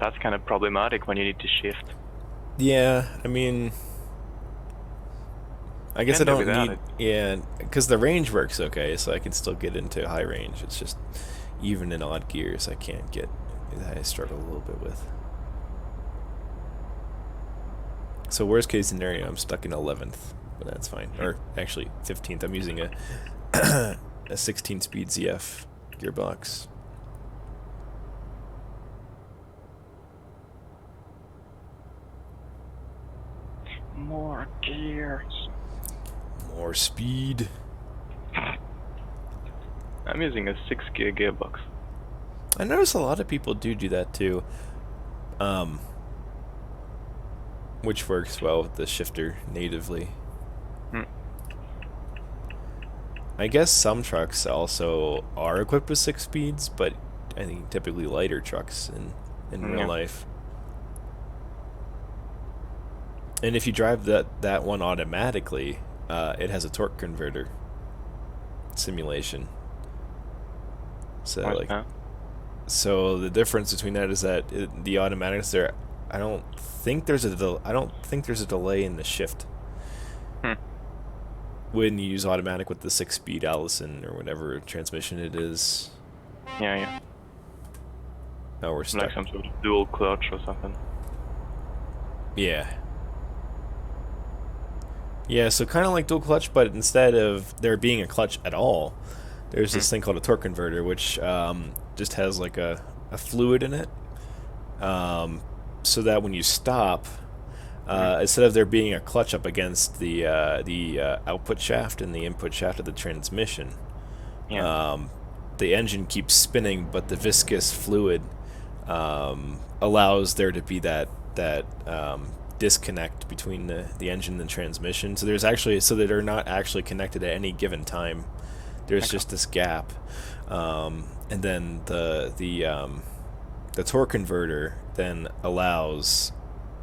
That's kind of problematic when you need to shift. Yeah, I mean, I guess I don't need... Yeah, because the range works okay, so I can still get into high range. It's just, even in odd gears, I can't get... I struggle a little bit with. So worst case scenario, I'm stuck in 11th, but that's fine. Or actually, 15th. I'm using a 16-speed ZF gearbox. More gears. More speed. I'm using a 6-gear gearbox. I notice a lot of people do that too. Which works well with the shifter natively. I guess some trucks also are equipped with 6 speeds, but I think typically lighter trucks in real life. And if you drive that one automatically, it has a torque converter simulation. So so the difference between that is that the automatics there, I don't think there's a delay in the shift when you use automatic with the 6-speed Allison or whatever transmission it is. Yeah. Oh, we're stuck. Like some sort of dual clutch or something. Yeah. Yeah, so kind of like dual clutch, but instead of there being a clutch at all, there's this thing called a torque converter, which just has like a fluid in it, so that when you stop, instead of there being a clutch up against the output shaft and the input shaft of the transmission, the engine keeps spinning, but the viscous fluid allows there to be that disconnect between the engine and transmission. So there's actually so that they're not actually connected at any given time. There's just this gap, and then the torque converter then allows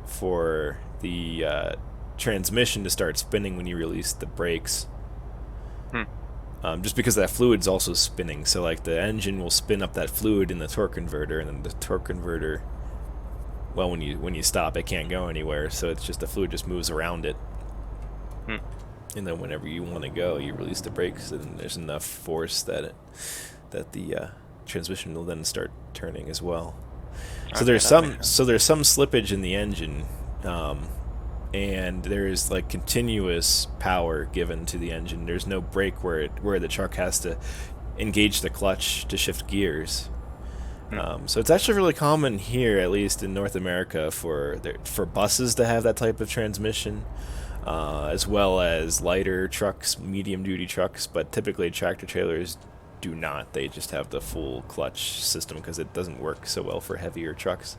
for the transmission to start spinning when you release the brakes. Just because that fluid's also spinning, so like the engine will spin up that fluid in the torque converter, and then the torque converter, well, when you stop, it can't go anywhere, so it's just the fluid just moves around it. And then whenever you want to go, you release the brakes, and there's enough force that the transmission will then start turning as well. So there's some slippage in the engine, and there's like continuous power given to the engine. There's no brake where the truck has to engage the clutch to shift gears. So it's actually really common here, at least in North America, for buses to have that type of transmission, as well as lighter trucks, medium-duty trucks, but typically tractor trailers do not. They just have the full clutch system because it doesn't work so well for heavier trucks.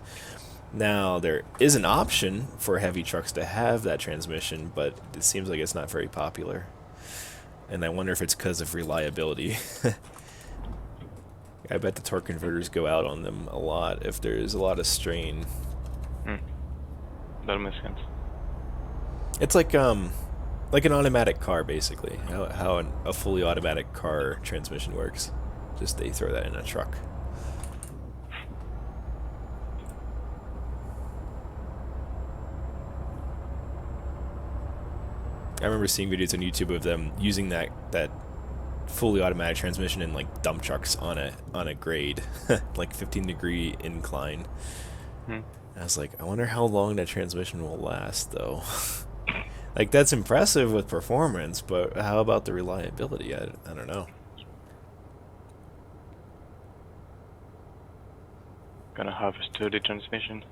Now, there is an option for heavy trucks to have that transmission, but it seems like it's not very popular. And I wonder if it's because of reliability. I bet the torque converters go out on them a lot if there's a lot of strain. That makes sense. It's like an automatic car, basically. How a fully automatic car transmission works. Just they throw that in a truck. I remember seeing videos on YouTube of them using that fully automatic transmission in like dump trucks on a grade, like 15-degree incline. I was like, I wonder how long that transmission will last, though. Like, that's impressive with performance, but how about the reliability? I don't know. Gonna have a sturdy transmission.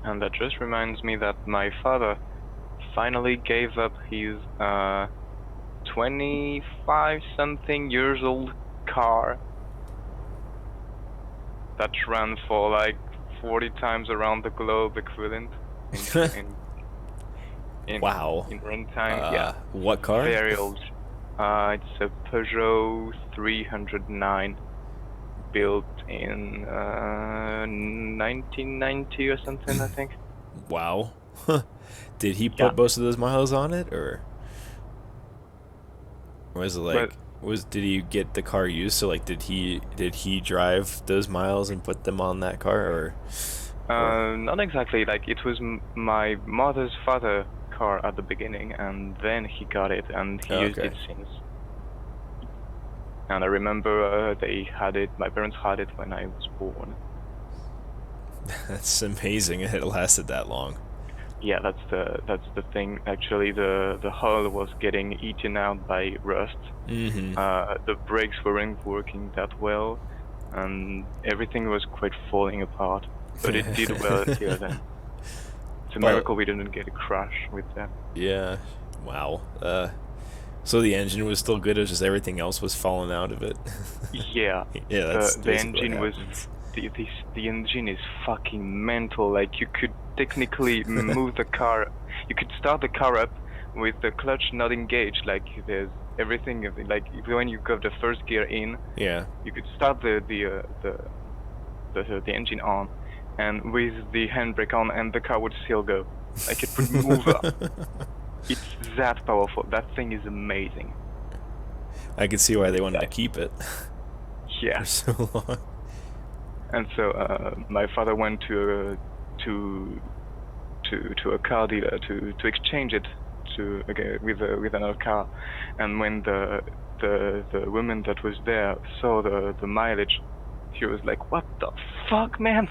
And that just reminds me that my father finally gave up his 25-something years old car that ran for like 40 times around the globe equivalent in wow. In runtime. Yeah. What car? Very old. It's a Peugeot 309 built in 1990 or something, I think. Wow. Did he put most of those miles on it, or was it like did he get the car used? So like did he drive those miles and put them on that car, or? Not exactly. Like it was my mother's father car at the beginning, and then he got it and he used it since. And I remember my parents had it when I was born. That's amazing it lasted that long. Yeah, that's the thing. Actually, the hull was getting eaten out by rust. Mm-hmm. The brakes weren't working that well, and everything was quite falling apart. But it did well till then. It's a But miracle we didn't get a crash with that. yeah, wow. So the engine was still good, it's just everything else was falling out of it. Yeah, Yeah, the that's the basically what engine was happens. the engine is fucking mental. Like you could technically move the car. You could start the car up with the clutch not engaged. Like there's everything. Like when you got the first gear in, Yeah. you could start the engine on, and with the handbrake on, and the car would still go. Like it would move up. It's that powerful. That thing is amazing. I could see why they This wanted to guy. keep it Yeah. for so long. And so my father went to a car dealer to exchange it with another car, and when the woman that was there saw the mileage, she was like, "What the fuck, man?"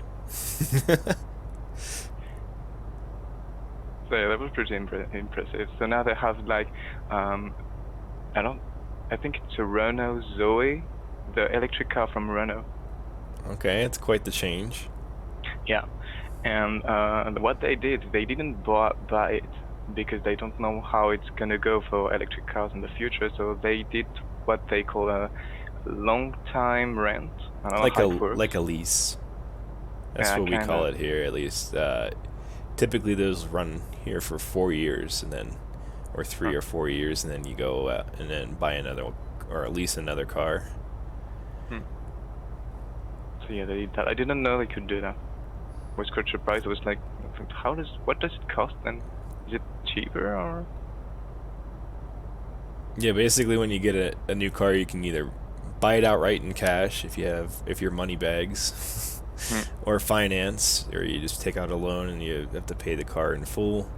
So yeah, that was pretty impressive. So now they have like um I don't I think it's a Renault Zoe, the electric car from Renault. Okay, it's quite the change. Yeah. And what they did, they didn't buy it because they don't know how it's gonna go for electric cars in the future. So they did what they call a long time rent. I don't know Like how a it works. like a lease. That's what we Kind call of. it here, at least. Typically, those run here for 4 years, and then, or Huh. 3 or 4 years, and then you go and then buy another or lease another car. Hmm. So yeah, they did that. I didn't know they could do that. I was quite surprised. I was like, what does it cost then? Is it cheaper or? Yeah, basically, when you get a new car, you can either buy it outright in cash if you're money bags, Hmm. or finance, or you just take out a loan and you have to pay the car in full,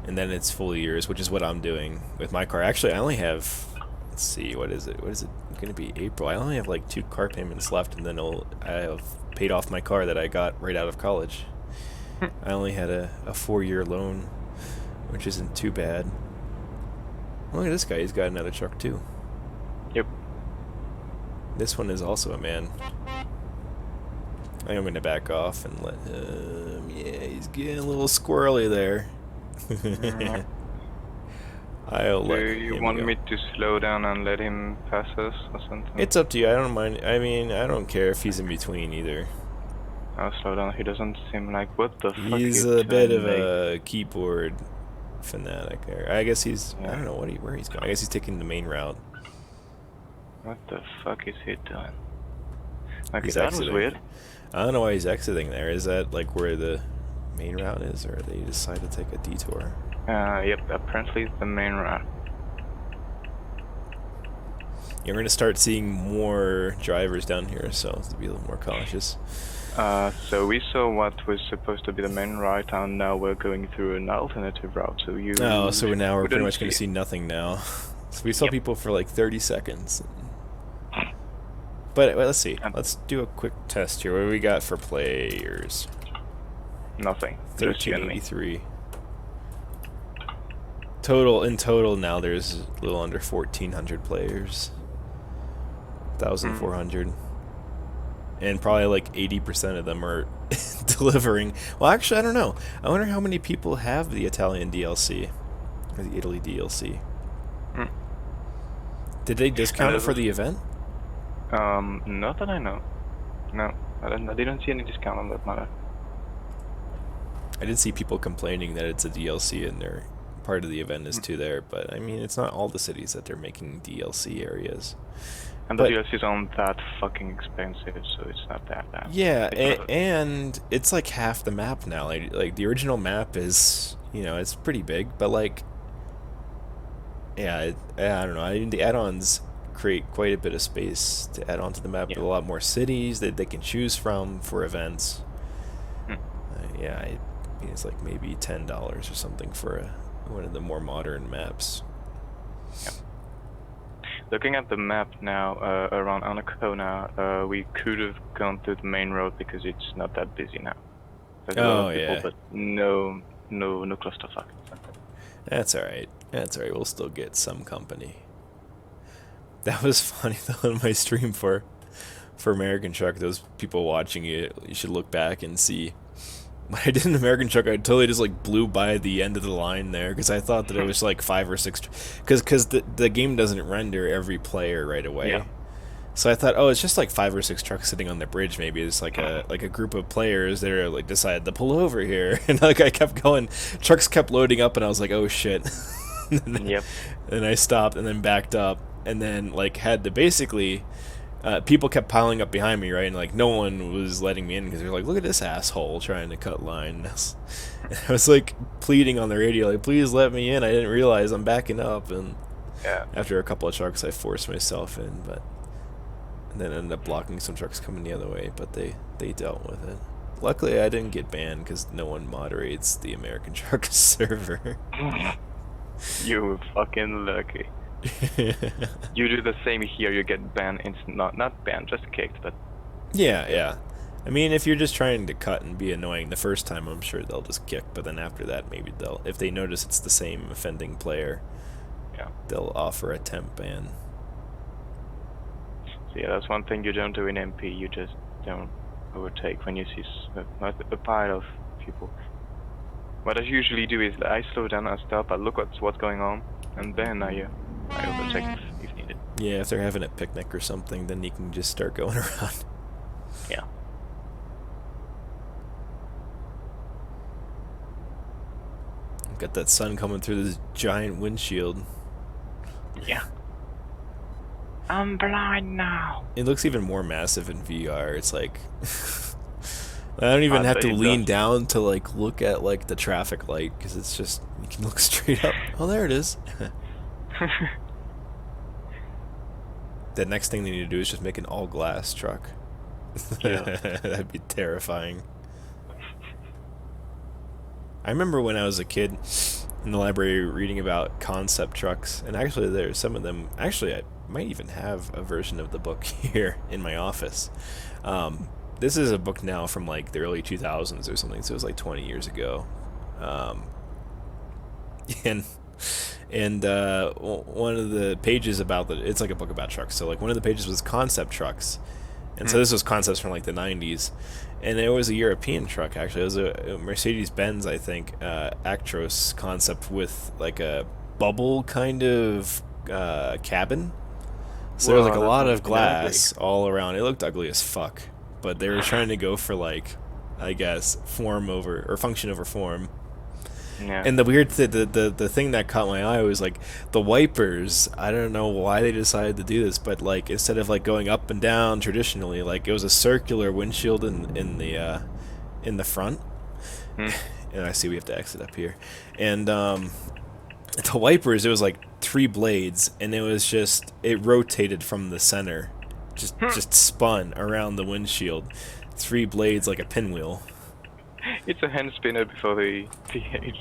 and then it's fully yours, which is what I'm doing with my car. Actually, I only have, let's see, what is it? What is it going to be? April. I only have like 2 car payments left, and then I have paid off my car that I got right out of college. Hmm. I only had a 4 year loan, which isn't too bad. Look at this guy. He's got another truck too. Yep. This one is also a man. I think I'm going to back off and let him. Yeah, he's getting a little squirrely there. Yep. I'll Do let you him want go. me to slow down and let him pass us or something? It's up to you. I don't mind. I mean, I don't care if he's in between either. I'll slow down. He doesn't seem like, what the fuck are He's you a bit of telling me? a keyboard fanatic there. I guess he's. I Yeah. don't know where he's going. I guess he's taking the main route. What the fuck is he doing? Okay, He's that was exiting. weird. I don't know why he's exiting there. Is that like where the main route is, or they decide to take a detour? Yep, apparently it's the main route. Yeah, we're gonna start seeing more drivers down here, so to be a little more cautious. So we saw what was supposed to be the main route, and now we're going through an alternative route, so Oh, you so we're pretty wouldn't much see gonna it. see nothing now. So we saw Yep. people for like 30 seconds. But let's see. And Let's do a quick test here. What do we got for players? nothing. Just you and me. 1383. In total now there's a little under 1400 players. Hmm. 1400. And probably like 80% of them are delivering. Well, actually, I don't know. I wonder how many people have the Italian DLC or the Italy DLC. Hmm. Did they And discount it there's for the event? not that I know. No, I didn't see any discount on that matter. I did see people complaining that it's a DLC and their part of the event is Hmm. too there, but I mean, it's not all the cities that they're making DLC areas. And the But DLCs aren't that fucking expensive, so it's not that bad. yeah, It's not. and it's like half the map now. Like the original map is, it's pretty big, but like, yeah, I don't know. I mean, the add-ons create quite a bit of space to add onto the map Yeah. with a lot more cities that they can choose from for events. Hmm. Yeah, I mean, it's like maybe $10 or something for one of the more modern maps. Yeah. Looking at the map now around Anacona, we could have gone through the main road because it's not that busy now. There's a lot Oh of people, yeah, but no. no clusterfuck. That's alright. That's alright. We'll still get some company. That was funny though in my stream for American Truck. Those people watching it, you should look back and see. When I did an American Truck, I totally just like blew by the end of the line there because I thought that it was like 5 or 6. Because the game doesn't render every player right away. Yeah. So I thought, oh, it's just like 5 or 6 trucks sitting on the bridge. Maybe it's like a group of players that are like decided to pull over here, and like I kept going, trucks kept loading up, and I was like, oh shit. Yep. And I stopped and then backed up, and then like had to basically. People kept piling up behind me, right? And like no one was letting me in because they're like, "Look at this asshole trying to cut line." And I was like pleading on the radio, like, "Please let me in." I didn't realize I'm backing up, and Yeah. after a couple of trucks, I forced myself in, and then ended up blocking some trucks coming the other way. But they dealt with it. Luckily, I didn't get banned because no one moderates the American Truck server. You fucking lucky. You do the same here. You get banned. Not banned, just kicked. But Yeah. I mean, if you're just trying to cut and be annoying the first time, I'm sure they'll just kick. But then after that, maybe if they notice it's the same offending player, yeah. they'll offer a temp ban. So yeah, that's one thing you don't do in MP. You just don't overtake when you see a pile of people. What I usually do is I slow down, I stop, I look at what's going on, and then I overtake if needed. Yeah, if they're having a picnic or something, then you can just start going around. Yeah. Got that sun coming through this giant windshield. Yeah. I'm blind now. It looks even more massive in VR. It's like I don't even have to lean down to like look at like the traffic light because it's just you can look straight up. Oh, there it is. The next thing they need to do is just make an all glass truck. Yeah. That'd be terrifying. I remember when I was a kid in the library reading about concept trucks, and actually there's some of them. Actually, I might even have a version of the book here in my office. This is a book now from like the early 2000s or something, so it was like 20 years ago. And one of the pages about it's like a book about trucks. So like one of the pages was concept trucks, and so this was concepts from like the 90s. And it was a European truck, actually. It was a Mercedes-Benz, I think, Actros concept with like a bubble kind of cabin. So there was like a lot of glass all around. It looked ugly as fuck. But they were trying to go for like, I guess, function over form. Yeah. And the weird the thing that caught my eye was like the wipers. I don't know why they decided to do this, but like instead of like going up and down traditionally, like it was a circular windshield in the front. And I see we have to exit up here. And the wipers, it was like 3 blades, and it rotated from the center, just spun around the windshield. 3 blades like a pinwheel. It's a hand spinner before the PH.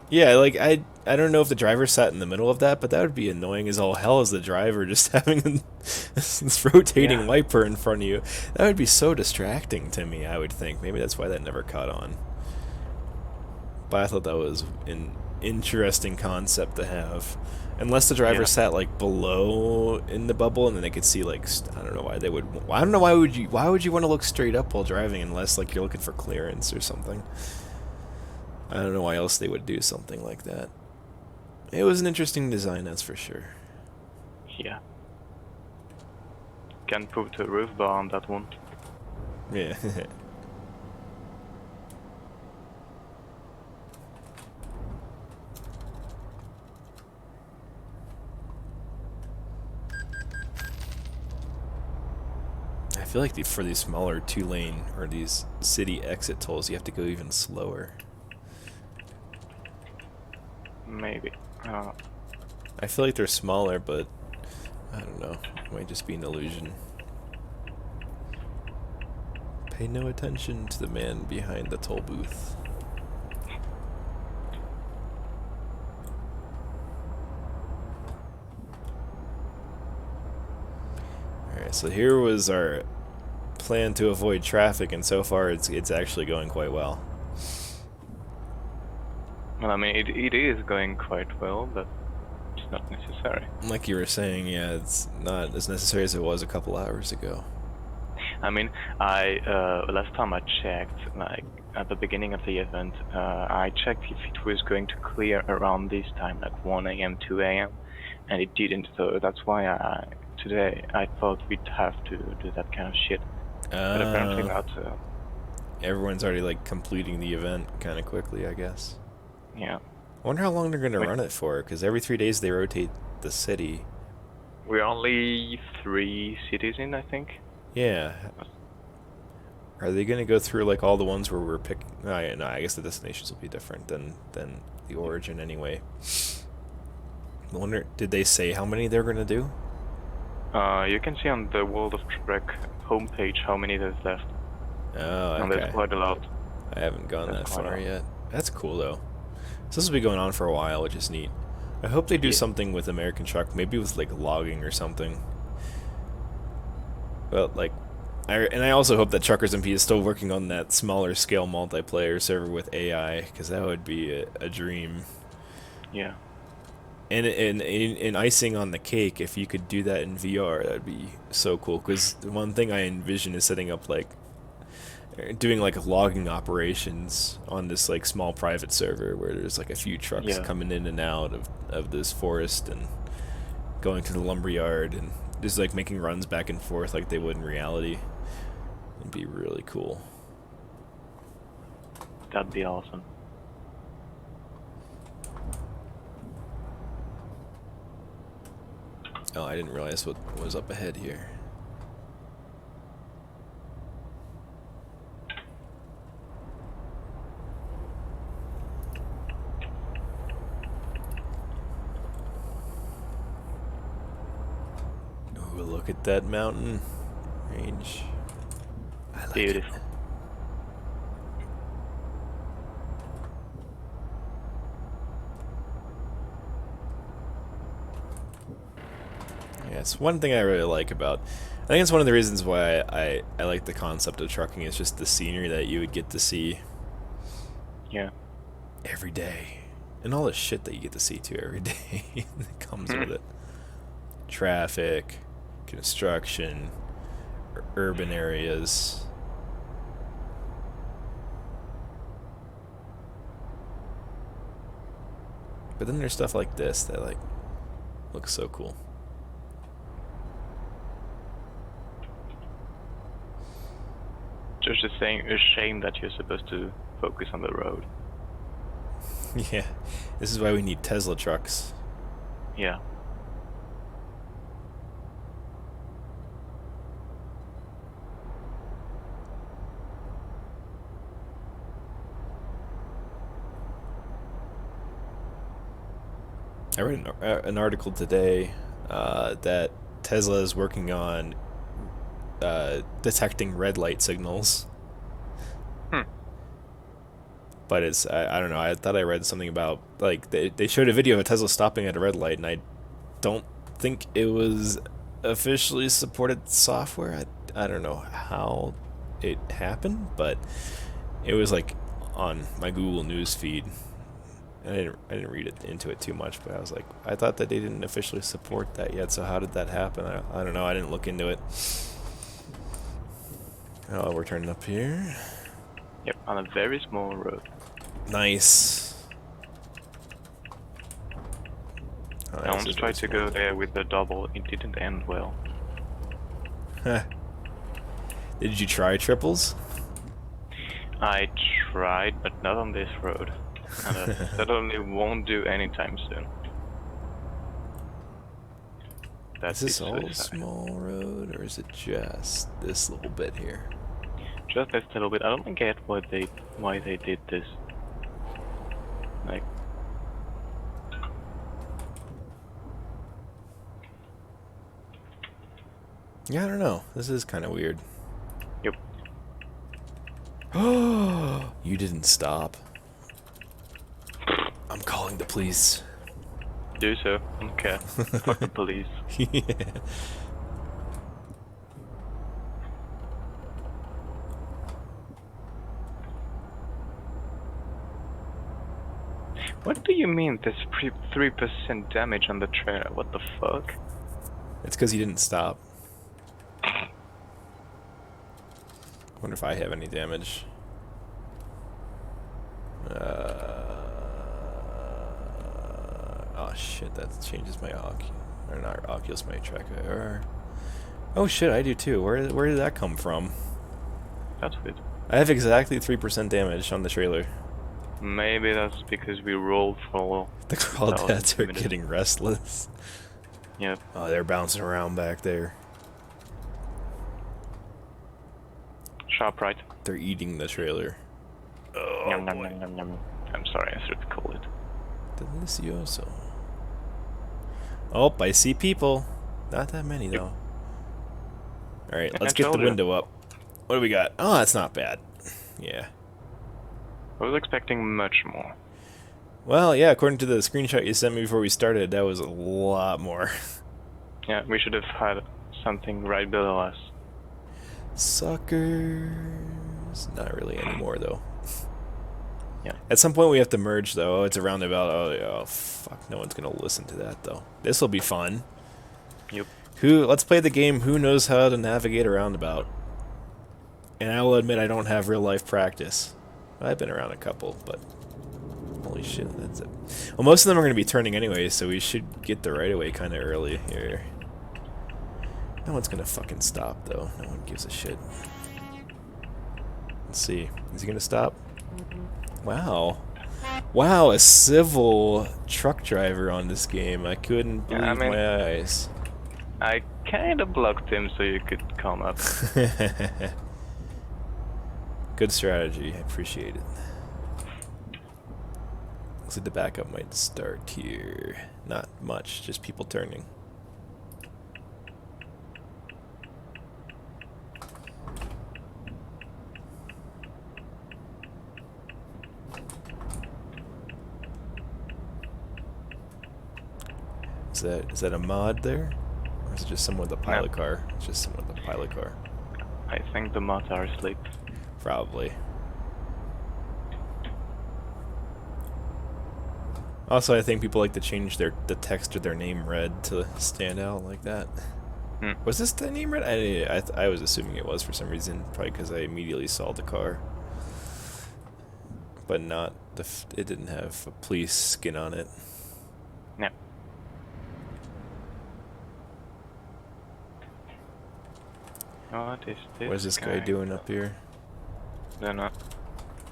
Yeah, like I don't know if the driver sat in the middle of that, but that would be annoying as all hell as the driver just having this rotating wiper in front of you. That would be so distracting to me, I would think. Maybe that's why that never caught on. But I thought that was an interesting concept to have. Unless the driver sat like below in the bubble, and then they could see like I don't know why they would. I don't know why would you want to look straight up while driving unless like you're looking for clearance or something. I don't know why else they would do something like that. It was an interesting design, that's for sure. Yeah. Can put a roof bar on that one. Yeah. I feel like for these smaller 2-lane or these city exit tolls, you have to go even slower. Maybe. I feel like they're smaller, but I don't know. It might just be an illusion. Pay no attention to the man behind the toll booth. Alright, so here was our plan to avoid traffic, and so far it's actually going quite well. Well, I mean, it is going quite well, but it's not necessary. Like you were saying, yeah, it's not as necessary as it was a couple hours ago. I mean, last time I checked, like at the beginning of the event, I checked if it was going to clear around this time, like 1 a.m., 2 a.m., and it didn't. So that's why today I thought we'd have to do that kind of shit, but apparently not. Everyone's already like completing the event kind of quickly, I guess. Yeah. I wonder how long they're going to Wait, run it for, because every 3 days they rotate the city. we're only 3 cities in, I think. Yeah. Are they going to go through like all the ones where we're picking? No, I guess the destinations will be different than the origin anyway. I wonder, did they say how many they're going to do? You can see on the World of Trek homepage how many there's left. Oh, And there's okay. quite a lot. I haven't gone There's that quite a far lot. yet. That's cool though. So this will be going on for a while, which is neat. I hope they do Yeah. something with American Truck, maybe with like logging or something. Well, like, I also hope that Truckers MP is still working on that smaller scale multiplayer server with AI, because that would be a dream. Yeah. And icing on the cake, if you could do that in VR, that'd be so cool. Because the one thing I envision is setting up like doing like logging operations on this like small private server where there's like a few trucks Yeah. coming in and out of this forest and going to the lumberyard and just like making runs back and forth like they would in reality. It'd be really cool. That'd be awesome. Oh, I didn't realize what was up ahead here. Ooh, look at that mountain range. I like it. Beautiful. Yeah, it's one thing I really like about. I think it's one of the reasons why I like the concept of trucking. Is just the scenery that you would get to see Yeah. every day, and all the shit that you get to see too every day that comes with it. Traffic, construction, urban areas. But then there's stuff like this that like looks so cool. Just a shame that you're supposed to focus on the road. Yeah, this is why we need Tesla trucks. Yeah. I read an article today that Tesla is working on detecting red light signals. But it's, I don't know, I thought I read something about, like, they showed a video of a Tesla stopping at a red light, and I don't think it was officially supported software. I don't know how it happened, but it was, like, on my Google News feed. I didn't read it into it too much, but I was like, I thought that they didn't officially support that yet, so how did that happen? I don't know, I didn't look into it. Oh, we're turning up here. Yep, on a very small road. Nice. Oh, I once tried to go there with the double. It didn't end well. Did you try triples? I tried, but not on this road. And I certainly won't do anytime soon. Is this all a small road, or is it just this little bit here? Just this little bit. I don't get why they did this. Like, yeah, I don't know. This is kind of weird. yep. Oh, you didn't stop. I'm calling the police. Do so. Okay. Fuck the police. Yeah. What do you mean there's 3% damage on the trailer? What the fuck? It's because he didn't stop. Wonder if I have any damage. Oh shit, that changes my or not Oculus, my tracker. Oh shit, I do too. Where did that come from? That's weird. I have exactly 3% damage on the trailer. Maybe that's because we rolled for... The crawdads are getting restless. Yep. Oh, they're bouncing around back there. Sharp right. They're eating the trailer. Oh, yum, yum, yum, yum, yum. I'm sorry, I should call it. Delicioso. Oh, I see people. Not that many, though. Alright, let's get the window up. What do we got? Oh, that's not bad. Yeah. I was expecting much more. Well, yeah, according to the screenshot you sent me before we started, that was a lot more. Yeah, we should have had something right below us. Suckers. Not really anymore, though. Yeah. At some point we have to merge, though. Oh, it's a roundabout. Oh, fuck. No one's gonna listen to that, though. This will be fun. Yep. Let's play the game Who Knows How to Navigate a Roundabout. And I will admit I don't have real-life practice. I've been around a couple, but... Holy shit, that's it. Well, most of them are going to be turning anyway, so we should get the right-of-way kind of early here. No one's going to fucking stop, though. No one gives a shit. Let's see. Is he going to stop? Wow. Wow, a civil truck driver on this game. I couldn't believe my eyes. I kind of blocked him so you could come up. Good strategy. I appreciate it. Looks like the backup might start here. Not much, just people turning. Is that a mod there? Or is it just someone with a pilot car? It's just someone with a pilot car. I think the mods are asleep. Probably. Also, I think people like to change the text of their name red to stand out like that. Was this the name red? I was assuming it was for some reason, probably because I immediately saw the car. But not it didn't have a police skin on it. No. What is this? What is this guy doing up here? They're not.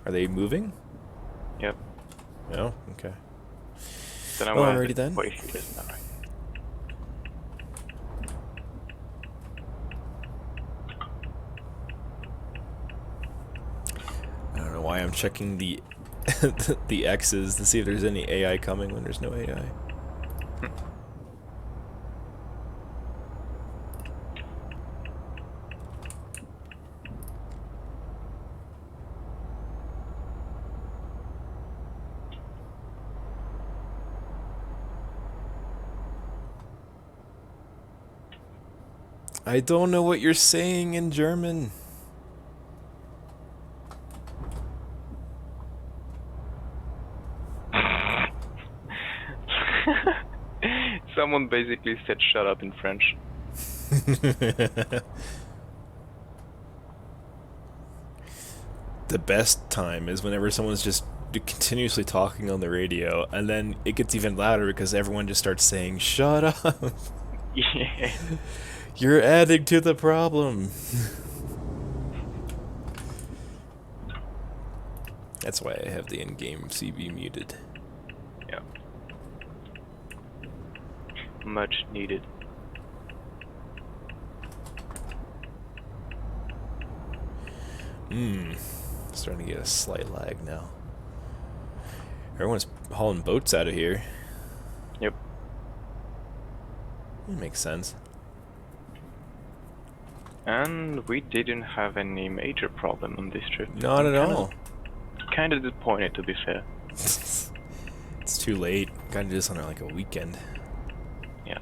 Are they moving? Yep. No? Okay. Then oh, already then? Wait, he is not right. I don't know why I'm checking the the X's to see if there's any AI coming when there's no AI. I don't know what you're saying in German. Someone basically said shut up in French. The best time is whenever someone's just continuously talking on the radio, and then it gets even louder because everyone just starts saying, shut up! Yeah. You're adding to the problem! That's why I have the in-game CB muted. Yeah. Much needed. Starting to get a slight lag now. Everyone's hauling boats out of here. Yep. That makes sense. And we didn't have any major problem on this trip. Not at all. Kinda disappointed, to be fair. It's too late. Gotta do this on like a weekend. Yeah.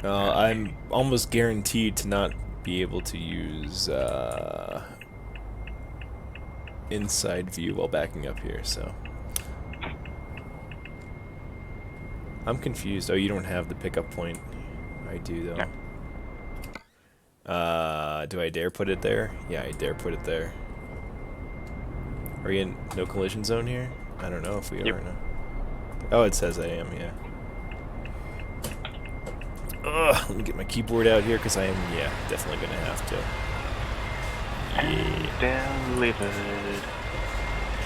I'm almost guaranteed to not be able to use inside view while backing up here, so I'm confused. Oh, you don't have the pickup point. I do, though. Yeah. Do I dare put it there? Yeah, I dare put it there. Are we in no collision zone here? I don't know if we Yep. are or not. Oh, it says I am, yeah. Ugh, let me get my keyboard out here, because I am, yeah, definitely going to have to. And delivered.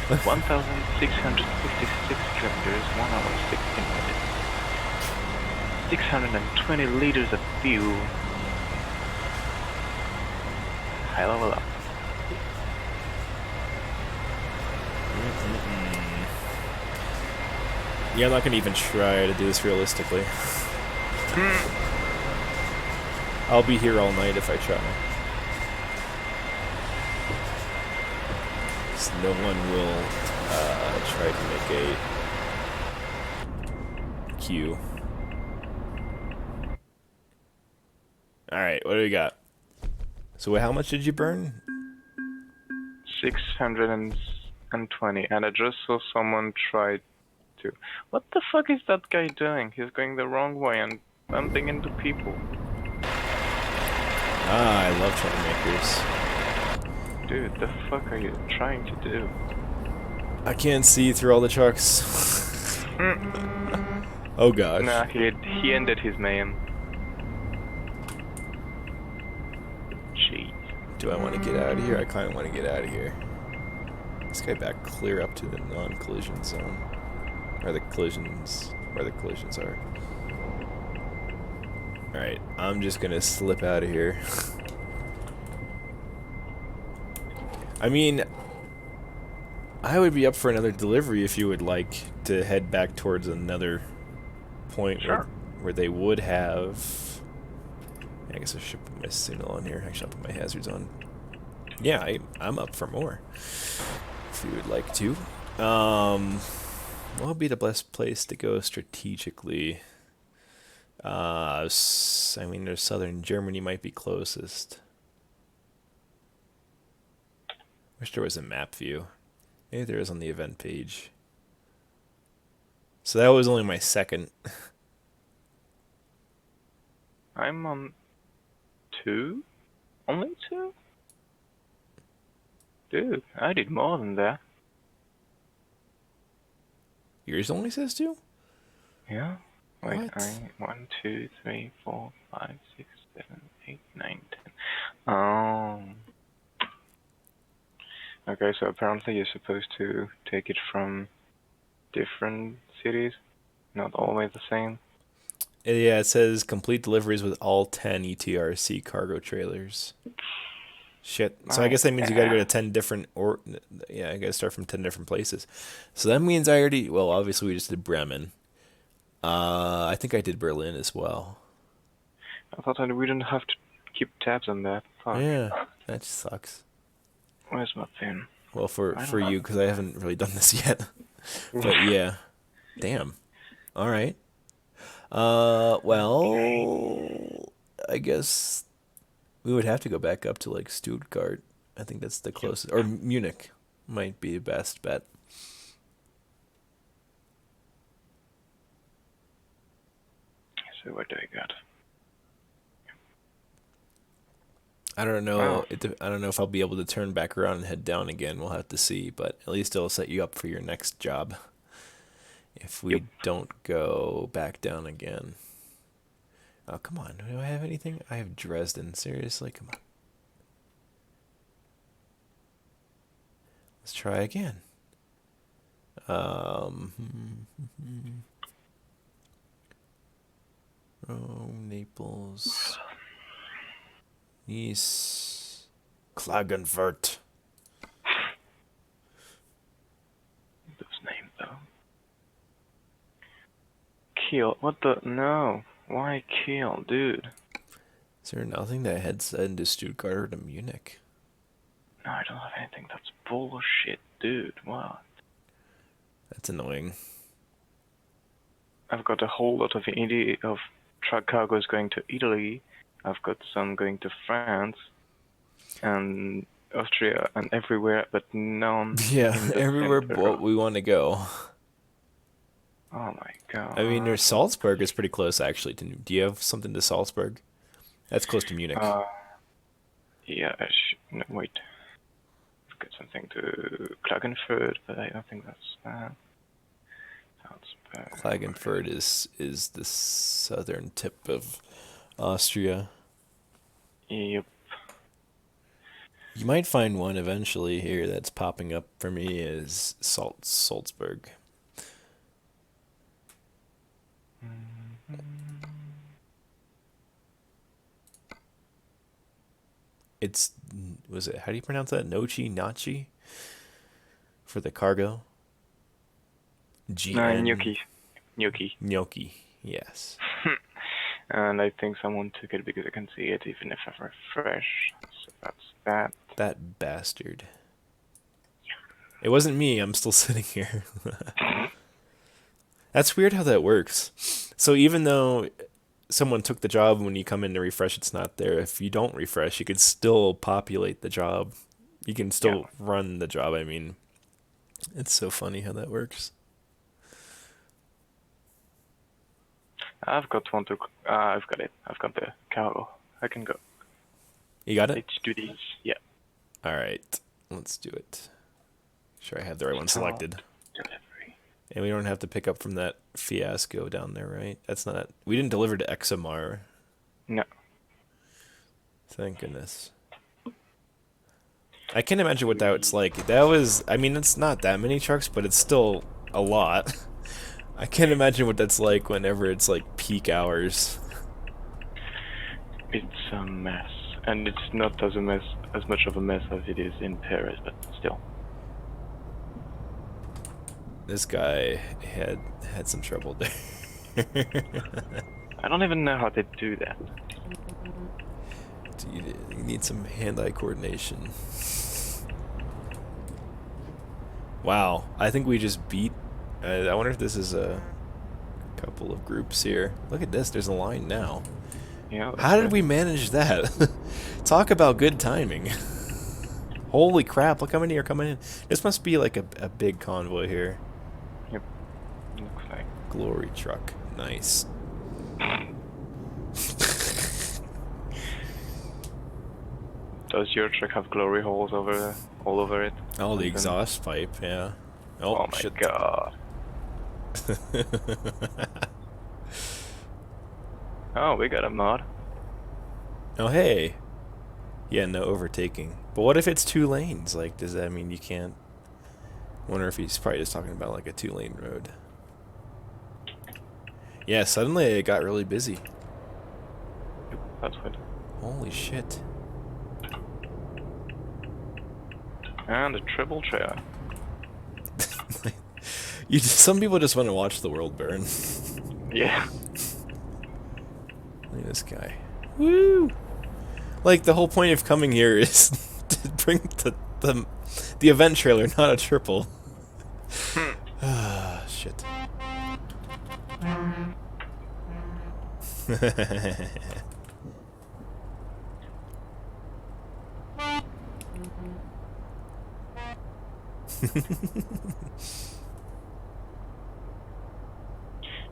1,666 kilometers, 1 hour 16 minutes. 620 liters of fuel. High level up. Yeah, I'm not going to even try to do this realistically. I'll be here all night if I try. So no one will try to make a queue. Alright, what do we got? So how much did you burn? 620, and I just saw someone try to... What the fuck is that guy doing? He's going the wrong way and bumping into people. Ah, I love troublemakers. Dude, the fuck are you trying to do? I can't see through all the trucks. Oh gosh. Nah, he ended his mayhem. Jeez. Do I want to get out of here? I kind of want to get out of here. This guy back clear up to the non-collision zone. Or the collisions, where the collisions are. Alright, I'm just gonna slip out of here. I mean, I would be up for another delivery if you would like to head back towards another point Sure. where they would have... I guess I should put my signal on here. Actually, I'll put my hazards on. Yeah, I'm up for more. If you would like to. What would be the best place to go strategically? I mean, there's southern Germany might be closest. Wish there was a map view. Maybe there is on the event page. So that was only my second. I'm on 2? Only 2? Dude, I did more than that. Yours only says 2? Yeah? Wait, What? 1, 2, 3, 4, 5, 6, 7, 8, 9, 10. Oh. Okay, so apparently you're supposed to take it from different cities, not always the same. Yeah, it says complete deliveries with all 10 ETRC cargo trailers. Shit. So I guess that means you gotta go to 10 different, yeah, I gotta start from 10 different places. So that means I already, well, obviously we just did Bremen. I think I did Berlin as well. I thought that we didn't have to keep tabs on that. Fuck. Yeah, that sucks. Where's my pen? Well, for you, because I haven't really done this yet. But yeah. Damn. All right. Well, I guess we would have to go back up to like Stuttgart. I think that's the closest, or Munich might be the best bet. So what do I got? I don't know. Wow. I don't know if I'll be able to turn back around and head down again. We'll have to see, but at least it'll set you up for your next job. If we don't go back down again. Oh, come on. Do I have anything? I have Dresden. Seriously? Come on. Let's try again. Rome, Naples, Nice, Klagenfurt. Those names though. Kiel. What the? No. Why Kiel, dude? Is there nothing that heads into Stuttgart or to Munich? No, I don't have anything. That's bullshit, dude. What? That's annoying. I've got a whole lot of truck cargoes going to Italy. I've got some going to France and Austria and everywhere, but none. Yeah, in the everywhere center but of- we want to go. Oh my god. I mean, there's Salzburg is pretty close actually. Do you have something to Salzburg? That's close to Munich. Uh, yeah, no, wait. I've got something to Klagenfurt, but I don't think that's that. Salzburg. Klagenfurt is the southern tip of Austria. Yep. You might find one eventually here that's popping up for me is Salzburg. It's was it how do you pronounce that? Nachi for the cargo. Gnocchi. Gnocchi. Yes. And I think someone took it because I can see it even if I refresh. So that's that. That bastard. It wasn't me. I'm still sitting here. That's weird how that works. So even though someone took the job, when you come in to refresh, it's not there. If you don't refresh, you could still populate the job. You can still run the job. I mean, it's so funny how that works. I've got one to. I've got it. I've got the cargo. I can go. You got it? Let's do these. Yeah. All right. Let's do it. Sure, I have the right one selected. Delivery. And we don't have to pick up from that fiasco down there, right? That's not... We didn't deliver to Examar. No. Thank goodness. I can't imagine what that's like. That was... I mean, it's not that many trucks, but it's still a lot. I can't imagine what that's like whenever it's like peak hours. It's a mess. And it's not as much of a mess as it is in Paris, but still. This guy had some trouble there. I don't even know how they do that. You need some hand-eye coordination. Wow, I think we just beat... I wonder if this is a couple of groups here. Look at this, there's a line now. Yeah. How did we manage that? Talk about good timing. Holy crap, look how many are coming in. This must be like a big convoy here. Yep. Looks like. Glory truck. Nice. Does your truck have glory holes all over it? Oh, the exhaust pipe, yeah. Oh, my shit. god. Oh, we got a mod. Oh, hey. Yeah, no overtaking. But what if it's 2 lanes? Like, does that mean you can't... Wonder if he's probably just talking about like a 2-lane road. Yeah, suddenly it got really busy. Yep, that's good. Holy shit. And a triple trailer. Some people just want to watch the world burn. Yeah. Look at this guy. Woo! Like, the whole point of coming here is to bring the event trailer, not a triple. Ah, shit.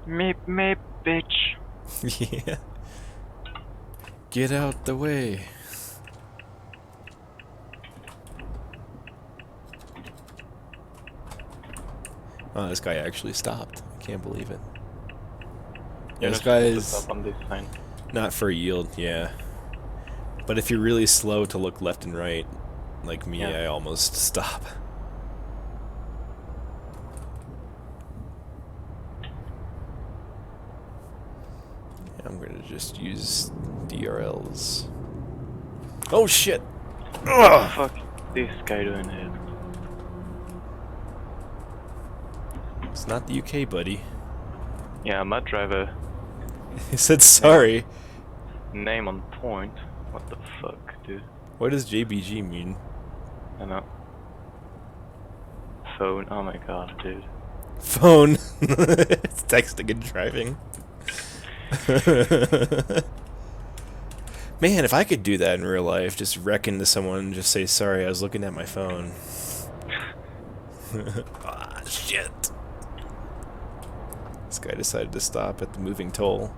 Meep meep, bitch. Yeah. Get out the way. Oh, this guy actually stopped. I can't believe it. Yeah, this guy is on this sign. not for yield, yeah. But if you're really slow to look left and right, like me, I almost stop. I'm gonna just use DRLs. Oh shit! Ugh. Fuck this guy doing it. It's not the UK, buddy. Yeah, mud driver. He said sorry. Name on point. What the fuck, dude? What does JBG mean? I know. Phone. Oh my god, dude. Phone. It's texting and driving. Man, if I could do that in real life, just wreck into someone and just say sorry, I was looking at my phone. Ah, shit. This guy decided to stop at the moving toll.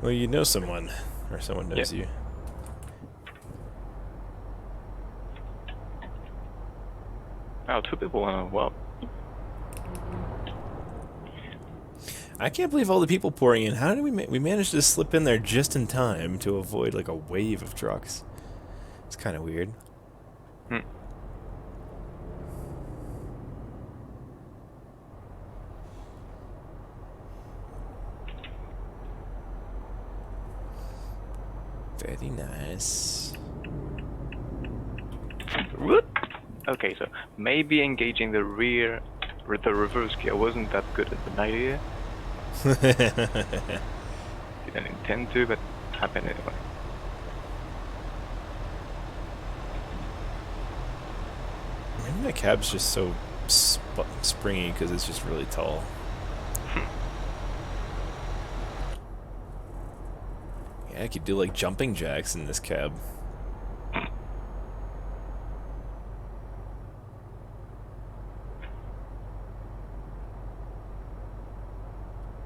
Well, you know someone, or someone knows you. Oh, 2 people. Well, I can't believe all the people pouring in. How did we managed to slip in there just in time to avoid like a wave of trucks? It's kind of weird. hmm. Very nice. Okay, so maybe engaging the reverse gear wasn't that good as an idea. Didn't intend to, but happened anyway. Maybe my cab's just so springy because it's just really tall. Yeah, I could do like jumping jacks in this cab.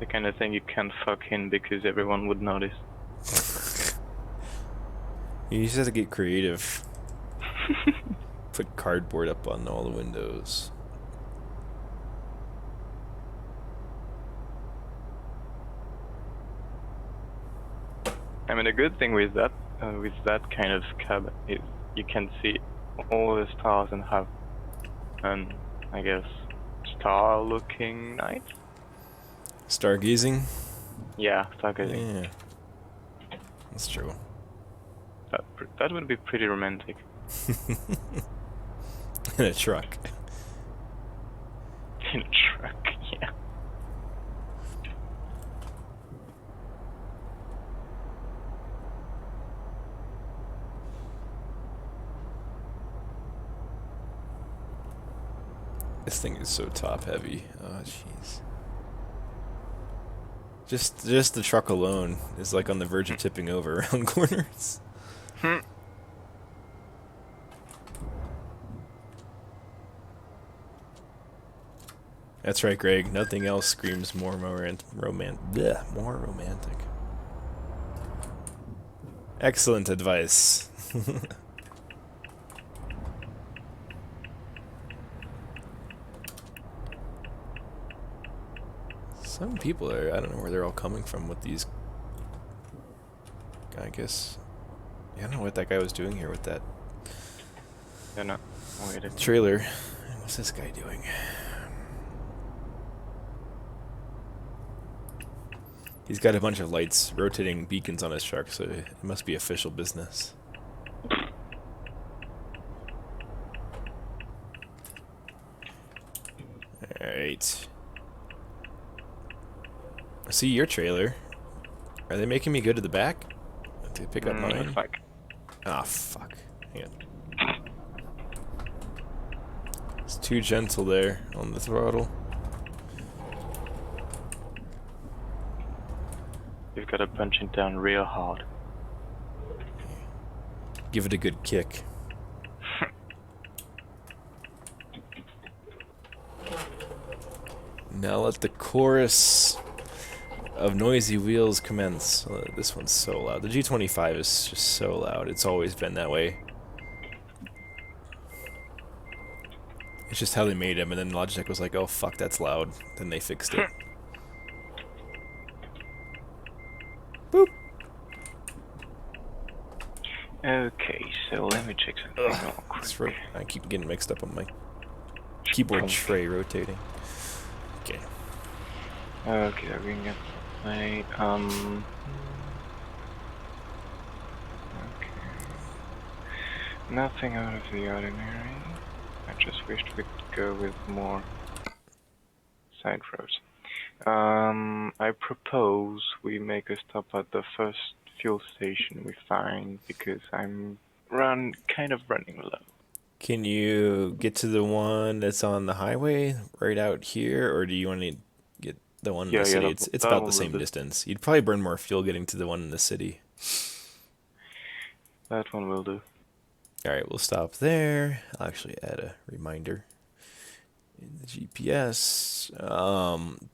The kind of thing you can't fuck in because everyone would notice. You just have to get creative. Put cardboard up on all the windows. I mean, the good thing with that kind of cab is you can see all the stars and have an, I guess, star-looking night. Stargazing? Yeah, stargazing. Yeah. That's true. That would be pretty romantic. In a truck. In a truck, yeah. This thing is so top heavy. Oh jeez. Just the truck alone is like on the verge of tipping over around corners. That's right, Greg. Nothing else screams more romantic. Excellent advice. Some people are, I don't know where they're all coming from with these. I guess. I don't know what that guy was doing here with that trailer. What's this guy doing? He's got a bunch of lights, rotating beacons on his truck, so it must be official business. Alright. I see your trailer. Are they making me go to the back to pick up mine? Fuck. Ah, fuck. Hang on. It's too gentle there on the throttle. You've got to punch it down real hard. Give it a good kick. Now let the chorus of noisy wheels commence. This one's so loud. The G25 is just so loud. It's always been that way. It's just how they made him, and then Logitech was like, oh fuck, that's loud. Then they fixed it. Boop! Okay, so let me check something real quick. I keep getting mixed up on my keyboard tray rotating. Okay. Okay, we can get play. Okay. Nothing out of the ordinary. I just wished we'd go with more side roads. I propose we make a stop at the first fuel station we find because I'm kind of running low. Can you get to the one that's on the highway right out here, or do you want to get The one in Yeah, the yeah, city, that, it's that about the one will same do. distance. You'd probably burn more fuel getting to the one in the city. That one will do. Alright, we'll stop there. I'll actually add a reminder in the GPS.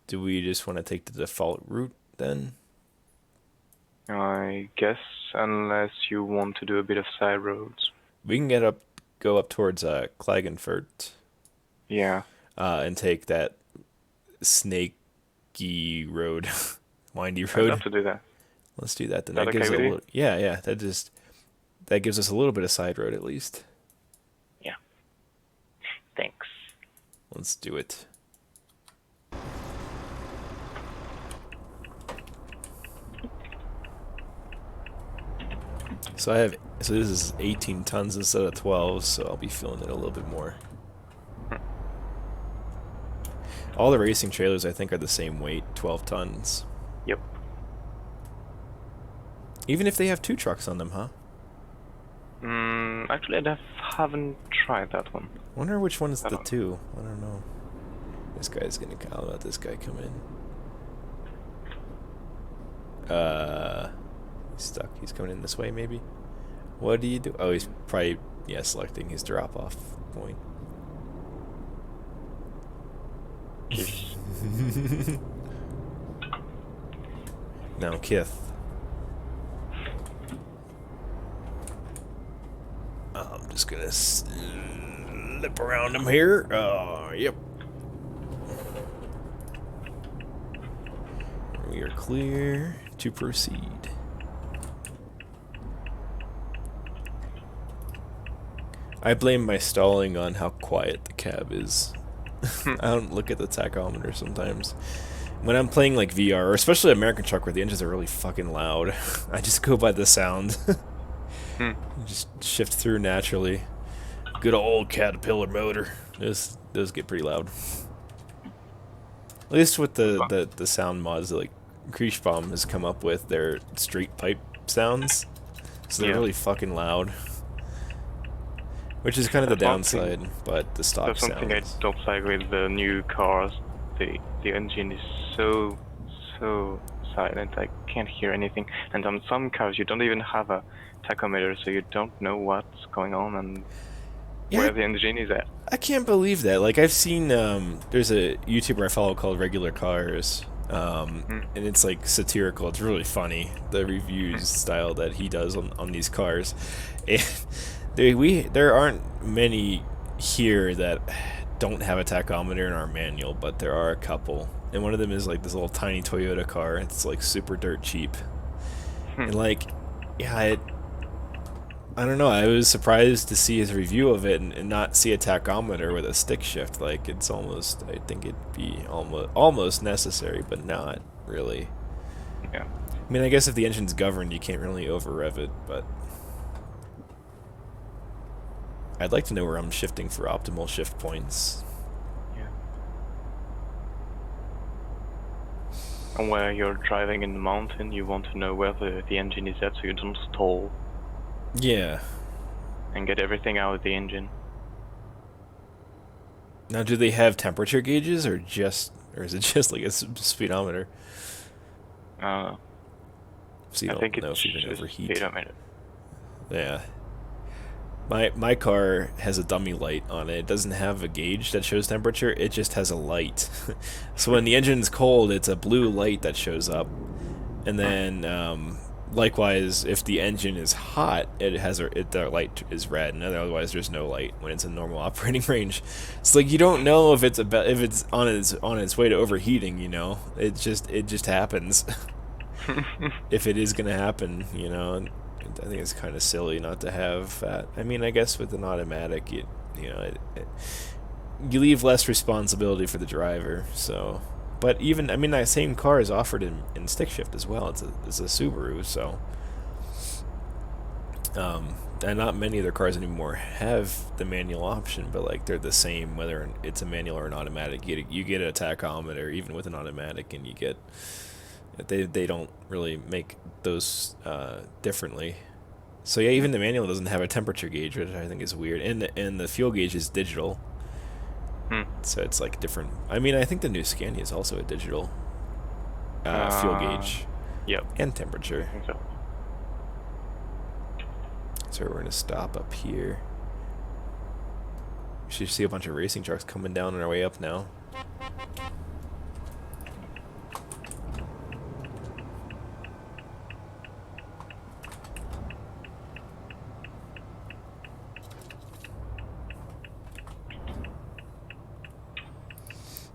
Do we just want to take the default route then? I guess, unless you want to do a bit of side roads. We can go up towards Klagenfurt, Yeah, and take that snaky road, windy I'd love road. to do that. Let's do that then. Is that That okay gives a with you? little, yeah. That gives us a little bit of side road at least. Yeah. Thanks. Let's do it. So this is 18 tons instead of 12, so I'll be filling it a little bit more. All the racing trailers I think are the same weight, 12 tons. Yep. Even if they have 2 trucks on them, huh? Actually, haven't tried that one. Wonder which one is I the don't 2. I don't know. This guy's gonna. I'll let this guy come in. He's stuck. He's coming in this way, maybe. What do you do? Oh, he's probably selecting his drop-off point. Now, Kith. I'm just gonna slip around him here. Yep. We are clear to proceed. I blame my stalling on how quiet the cab is. I don't look at the tachometer sometimes. When I'm playing like VR, or especially American Truck where the engines are really fucking loud, I just go by the sound. Just shift through naturally. Good old Caterpillar motor. Those get pretty loud. At least with the sound mods that like Kriechbaum has come up with, their straight pipe sounds. So they're really fucking loud. Which is kind of the downside, but the stock That's something I sounds. don't like with the new cars. The engine is so silent. I can't hear anything. And on some cars, you don't even have a tachometer, so you don't know what's going on and where the engine is at. I can't believe that. Like, I've seen, there's a YouTuber I follow called Regular Cars, and it's like satirical. It's really funny, the reviews style that he does on these cars. And there aren't many here that don't have a tachometer in our manual, but there are a couple. And one of them is like this little tiny Toyota car. It's like super dirt cheap. And like, yeah, I don't know. I was surprised to see his review of it and not see a tachometer with a stick shift. Like, it's almost, I think it'd be almost necessary, but not really. Yeah. I mean, I guess if the engine's governed, you can't really over-rev it, but I'd like to know where I'm shifting for optimal shift points. Yeah. And where you're driving in the mountain, you want to know where the engine is at so you don't stall. Yeah. And get everything out of the engine. Now, do they have temperature gauges, or is it just like a speedometer? So you I don't think know it's if you can just overheat. speedometer. Yeah. My car has a dummy light on it. It doesn't have a gauge that shows temperature. It just has a light. So when the engine's cold, it's a blue light that shows up. And then, likewise, if the engine is hot, the light is red, and otherwise there's no light when it's in normal operating range. It's like you don't know if it's on its way to overheating. You know, it just happens. If it is gonna happen, you know. I think it's kind of silly not to have that. I mean, I guess with an automatic, you leave less responsibility for the driver. So, but even, I mean, that same car is offered in stick shift as well. It's a Subaru, so and not many of their cars anymore have the manual option, but like they're the same whether it's a manual or an automatic. You get a tachometer even with an automatic, and you get. They don't really make those differently. So yeah, even the manual doesn't have a temperature gauge, which I think is weird. And the fuel gauge is digital. So it's like different. I mean, I think the new Scania is also a digital fuel gauge Yep. and I temperature. think so. So we're gonna stop up here. We should see a bunch of racing trucks coming down on our way up now.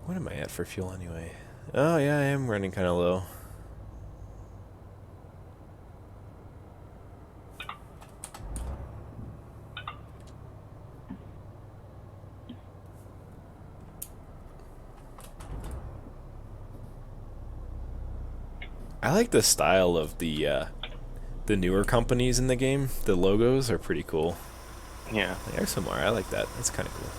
What am I at for fuel anyway? Oh yeah, I am running kind of low. I like the style of the newer companies in the game. The logos are pretty cool. Yeah. Like XMR, I like that. That's kind of cool.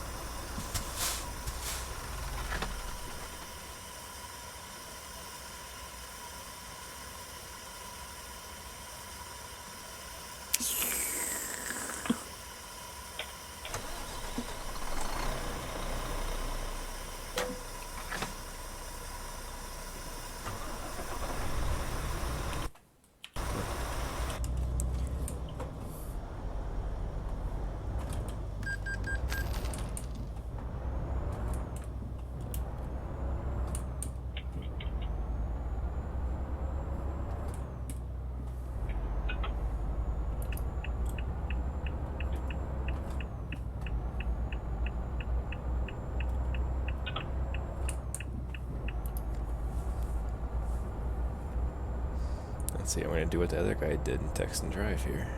Let's see, I'm going to do what the other guy did in text and drive here.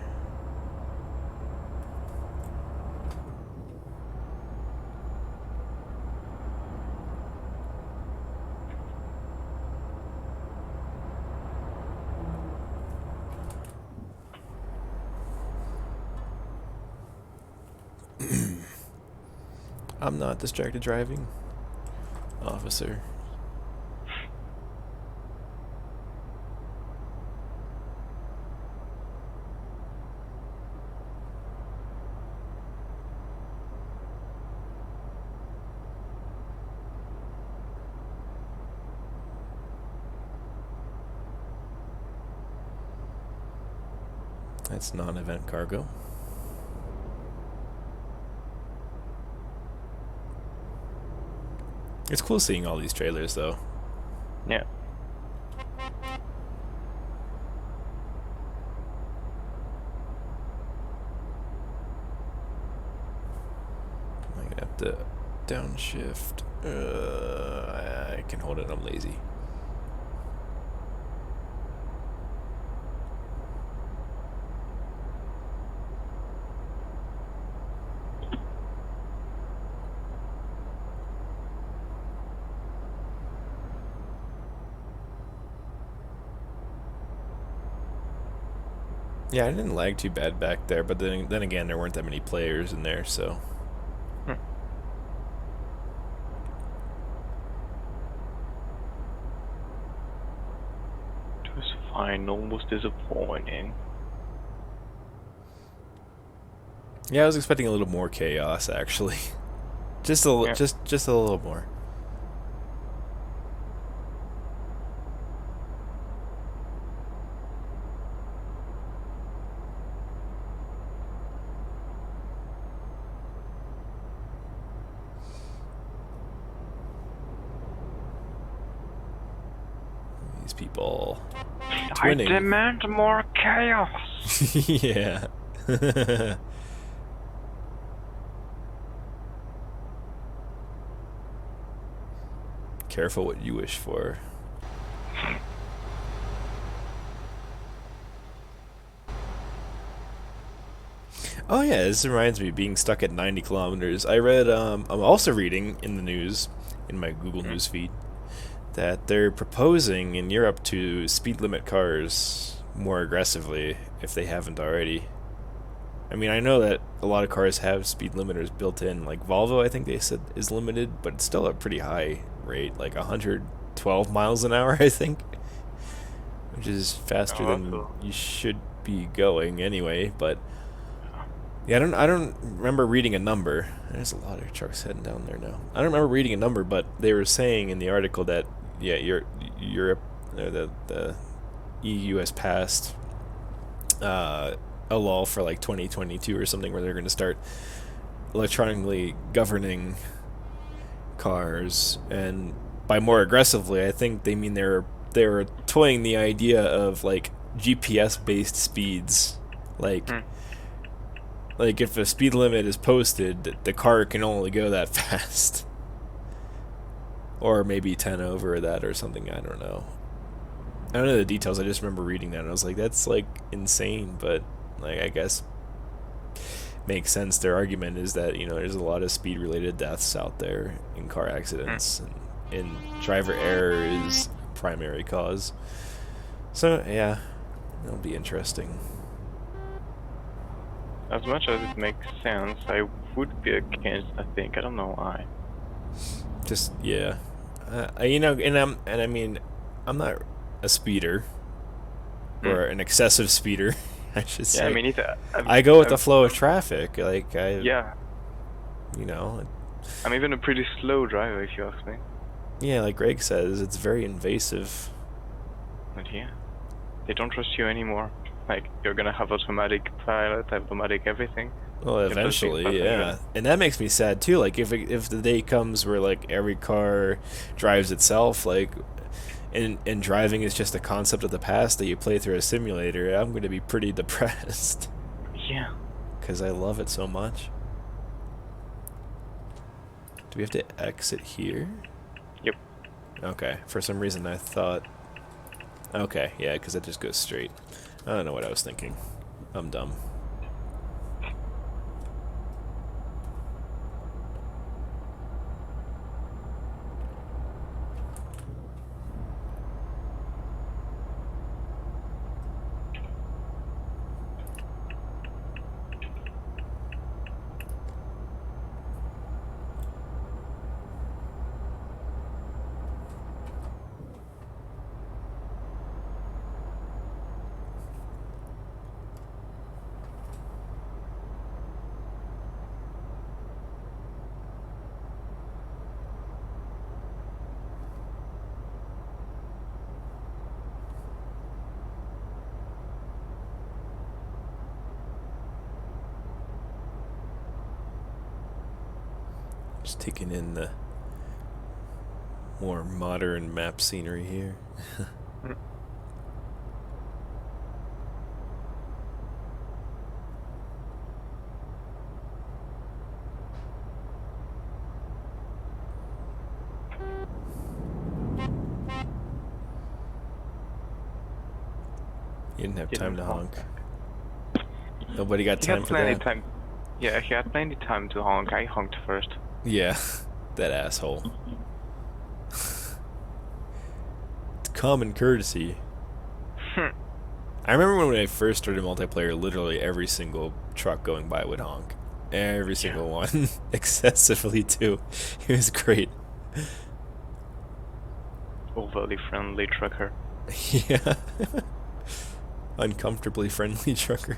I'm not distracted driving, officer. That's non-event cargo. It's cool seeing all these trailers, though. Yeah. I'm gonna have to downshift. I can hold it. I'm lazy. Yeah, I didn't lag too bad back there, but then again, there weren't that many players in there, so. It was fine, almost disappointing. Yeah, I was expecting a little more chaos, actually. Just a just a little more. These people twinning. I demand more chaos. Yeah. Careful what you wish for. Oh yeah, this reminds me of being stuck at 90 kilometers. I read, I'm also reading in the news, in my Google News feed, that they're proposing in Europe to speed limit cars more aggressively if they haven't already. I mean, I know that a lot of cars have speed limiters built in. Like Volvo, I think they said is limited, but it's still a pretty high rate, like 112 miles an hour, I think, which is faster than you should be going anyway. But yeah, I don't remember reading a number. There's a lot of trucks heading down there now. I don't remember reading a number, but they were saying in the article that yeah, Europe or the EU has passed a law for like 2022 or something where they're going to start electronically governing cars, and by more aggressively, I think they mean they're toying the idea of like GPS based speeds, like like if a speed limit is posted, the car can only go that fast, or maybe 10 over that or something. I don't know. I don't know the details. I just remember reading that and I was like, that's like insane, but like I guess makes sense. Their argument is that, you know, there's a lot of speed related deaths out there in car accidents, and driver error is a primary cause. So yeah, it'll be interesting. As much as it makes sense, I would be against. I think I don't know why. Just yeah, you know, and I mean, I'm not a speeder or an excessive speeder. I should say. Yeah, I mean, I go with the flow of traffic. Like yeah, you know. I'm even a pretty slow driver, if you ask me. Yeah, like Greg says, it's very invasive. But yeah, they don't trust you anymore. Like, you're gonna have automatic pilot, automatic everything. Well, eventually, yeah. And that makes me sad too. Like, if the day comes where like every car drives itself, like, and driving is just a concept of the past that you play through a simulator, I'm going to be pretty depressed. Yeah. Because I love it so much. Do we have to exit here? Yep. Okay. For some reason I thought... Okay, yeah, because it just goes straight. I don't know what I was thinking. I'm dumb. Just taking in the more modern map scenery here. You didn't have time to honk. Nobody got time for that. Yeah, he had plenty time to honk. I honked first. Yeah, that asshole. It's common courtesy. I remember when I first started multiplayer, literally every single truck going by would honk. Every single one. Excessively, too. It was great. Overly friendly trucker. Yeah. Uncomfortably friendly trucker.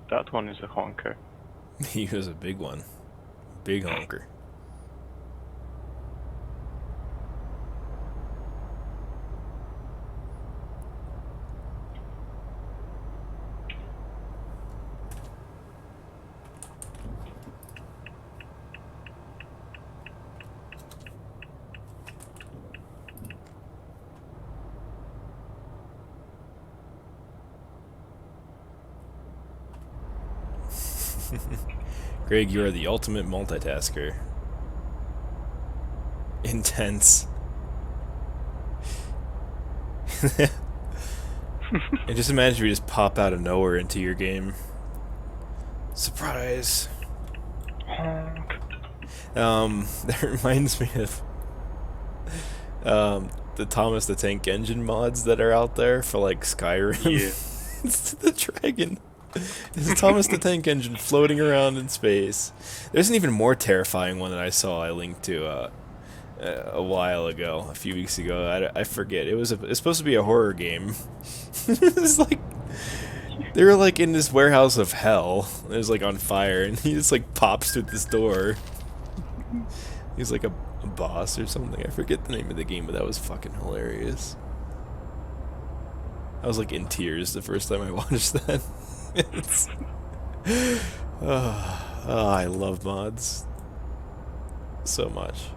That one is a honker. He was a big one. Big honker. Greg, you are the ultimate multitasker. intense. And just imagine if you just pop out of nowhere into your game. Surprise. Honk. That reminds me of the Thomas the Tank Engine mods that are out there for like Skyrim. Yeah. It's the dragon. It's Thomas the Tank Engine floating around in space. There's an even more terrifying one that I saw. I linked to a while ago, a few weeks ago. I forget. It's supposed to be a horror game. It's like they were like in this warehouse of hell. It was like on fire, and he just like pops through this door. He's like a boss or something. I forget the name of the game, but that was fucking hilarious. I was like in tears the first time I watched that. I love mods so much.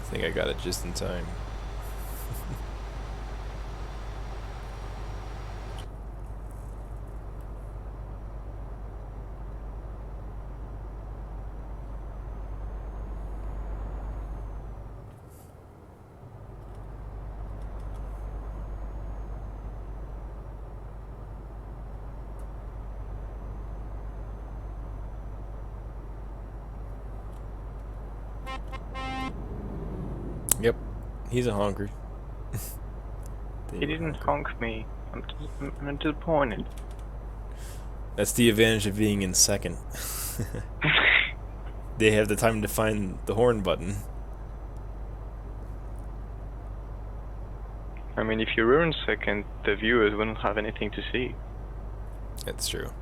I think I got it just in time. Yep, he's a honker. He didn't honk me. I'm disappointed. That's the advantage of being in second. They have the time to find the horn button. I mean, if you were in second, the viewers wouldn't have anything to see. That's true.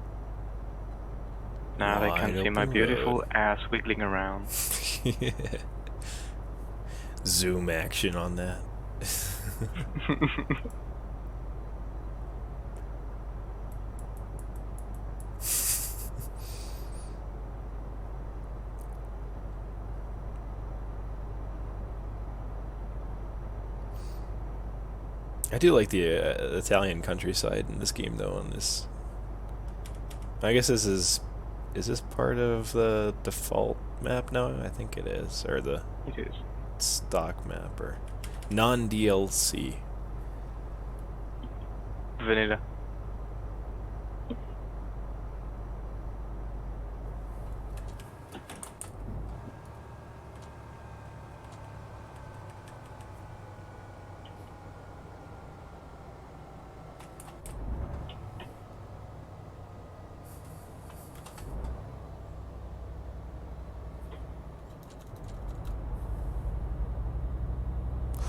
Now they can see my beautiful ass wiggling around. Zoom action on that. I do like the Italian countryside in this game, though. On this, I guess this is this part of the default map now? I think it is, or the It is. stock map, or non-DLC. Vanilla.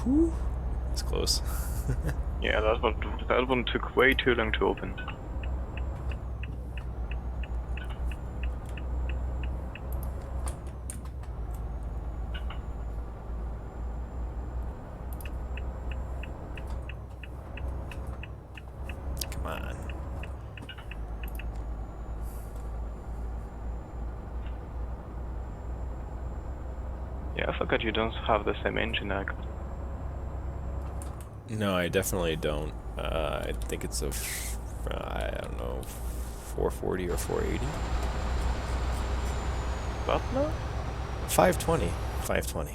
Whew. It's close. Yeah, that one took way too long to open. Come on. Yeah, I forgot you don't have the same engine I got. No, I definitely don't. I think it's a, I don't know, 440 or 480. What now? 520. 520.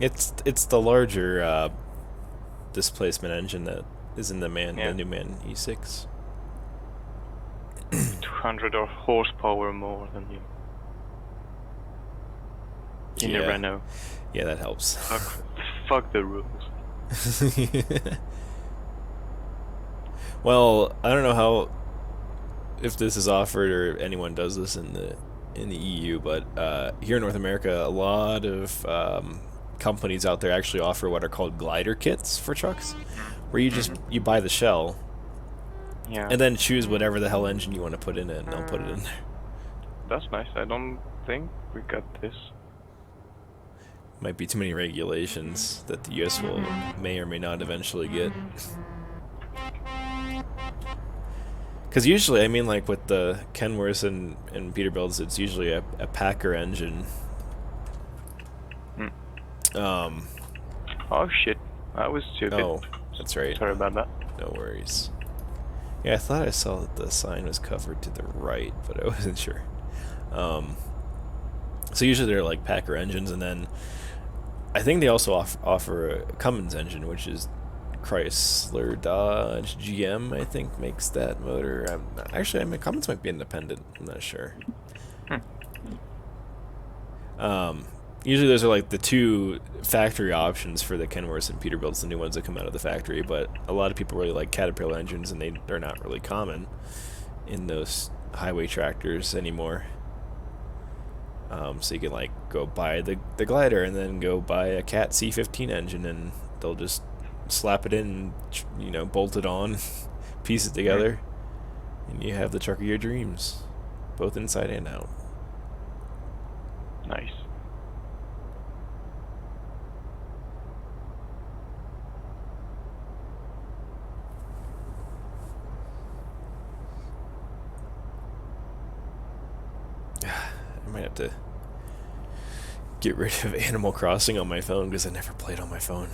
It's the larger displacement engine that is in the new Man E6. 200 or horsepower more than you. In the Renault. Yeah, that helps. Fuck the rules. Well, I don't know if this is offered or anyone does this in the EU, but here in North America, a lot of companies out there actually offer what are called glider kits for trucks, where you just you buy the shell, Yeah. and then choose whatever the hell engine you want to put in it, and they'll put it in there. That's nice. I don't think we got this. Might be too many regulations that the US will may or may not eventually get. Because usually, I mean, like with the Kenworth and Peterbilts, it's usually a Packer engine. Oh shit, I was stupid. Oh, that's right. Sorry about that. No worries. Yeah, I thought I saw that the sign was covered to the right, but I wasn't sure. So usually they're like Packer engines, and then I think they also offer a Cummins engine, which is Chrysler, Dodge, GM, I think, makes that motor. Actually, I mean, Cummins might be independent. I'm not sure. Usually those are like the two factory options for the Kenworths and Peterbilts, the new ones that come out of the factory, but a lot of people really like Caterpillar engines, and they're not really common in those highway tractors anymore. So you can like go buy the glider and then go buy a Cat C15 engine, and they'll just slap it in, you know, bolt it on, piece it together, and you have the truck of your dreams, both inside and out. Nice. I might have to get rid of Animal Crossing on my phone because I never played on my phone.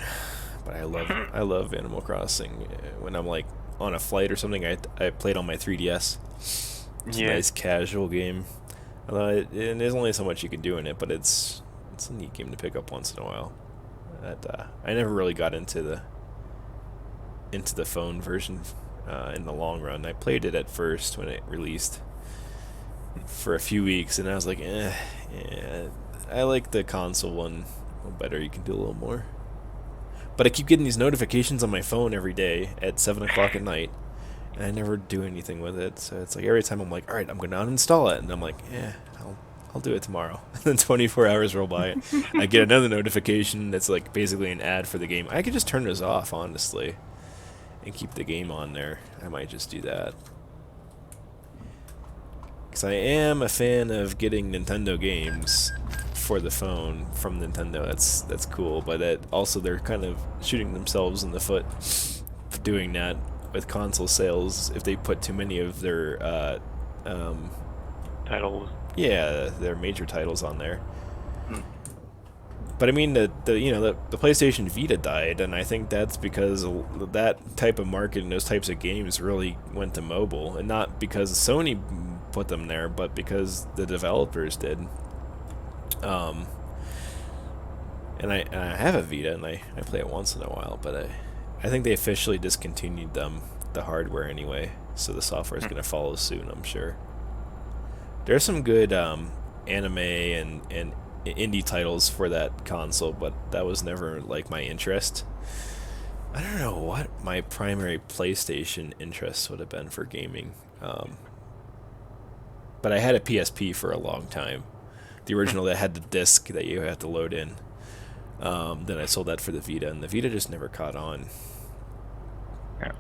But I love Animal Crossing. When I'm like on a flight or something, I played on my 3DS. It's a nice casual game. Although there's only so much you can do in it, but it's a neat game to pick up once in a while. I never really got into the phone version in the long run. I played it at first when it released for a few weeks, and I was like, yeah, I like the console one a little better. You can do a little more. But I keep getting these notifications on my phone every day at 7 o'clock at night, and I never do anything with it. So it's like every time I'm like, all right, I'm going to uninstall it, and I'm like, yeah, I'll do it tomorrow. And then 24 hours roll by, I get another notification that's like basically an ad for the game. I could just turn this off, honestly, and keep the game on there. I might just do that. Because I am a fan of getting Nintendo games for the phone from Nintendo. That's cool, but that also they're kind of shooting themselves in the foot for doing that with console sales if they put too many of their Titles. Yeah, their major titles on there. But I mean, the PlayStation Vita died, and I think that's because that type of market and those types of games really went to mobile, and not because Sony put them there, but because the developers did. And I have a Vita, and I play it once in a while, but I think they officially discontinued the hardware anyway, so the software is going to follow soon, I'm sure. There's some good anime and indie titles for that console, but that was never like my interest. I don't know what my primary PlayStation interest would have been for gaming. But I had a PSP for a long time. The original that had the disc that you had to load in. Then I sold that for the Vita, and the Vita just never caught on. Yeah.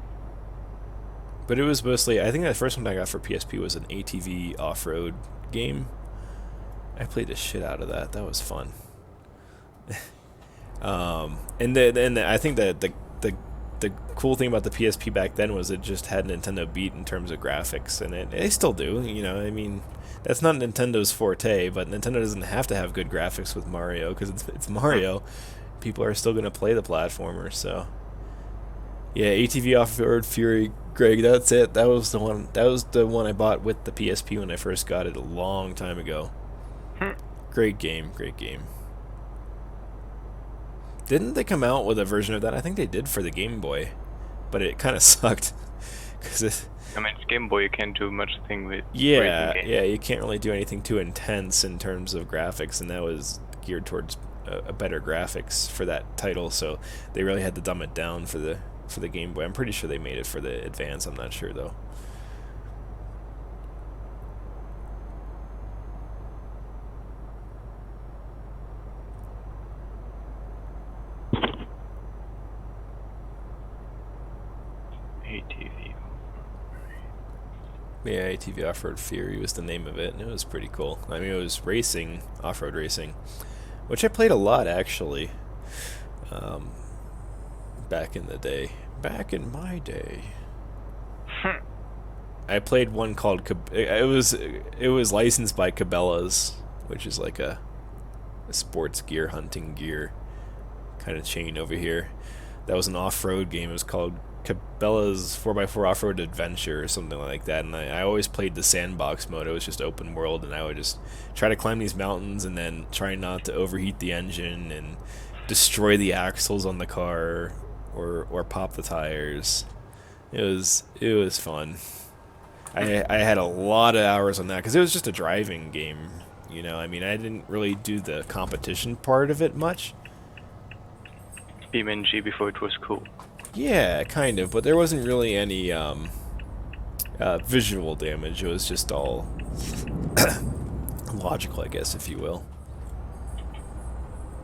But it was mostly, I think the first one I got for PSP was an ATV off-road game. I played the shit out of that. That was fun. And I think that the cool thing about the PSP back then was it just had Nintendo beat in terms of graphics, and they still do. You know, I mean, that's not Nintendo's forte, but Nintendo doesn't have to have good graphics with Mario because it's Mario. People are still gonna play the platformer, so. Yeah, ATV Off-Road Fury, Greg, that's it. That was the one. That was the one I bought with the PSP when I first got it a long time ago. Great game, great game. Didn't they come out with a version of that? I think they did for the Game Boy, but it kind of sucked. I mean, it's Game Boy, you can't do much thing with. Yeah, you can't really do anything too intense in terms of graphics, and that was geared towards a better graphics for that title, so they really had to dumb it down for the Game Boy. I'm pretty sure they made it for the Advance. I'm not sure though. Yeah, ATV Off-Road Fury was the name of it, and it was pretty cool. I mean, it was racing, off-road racing, which I played a lot, actually, um, back in the day. Back in my day. I played one called, it was licensed by Cabela's, which is like a sports gear, hunting gear kind of chain over here. That was an off-road game. It was called Cabela's 4x4 Off-Road Adventure or something like that, and I always played the sandbox mode. It was just open world, and I would just try to climb these mountains and then try not to overheat the engine and destroy the axles on the car or pop the tires. It was fun. I had a lot of hours on that because it was just a driving game. You know, I mean, I didn't really do the competition part of it much. BeamNG before it was cool. Yeah, kind of, but there wasn't really any visual damage. It was just all logical, I guess, if you will.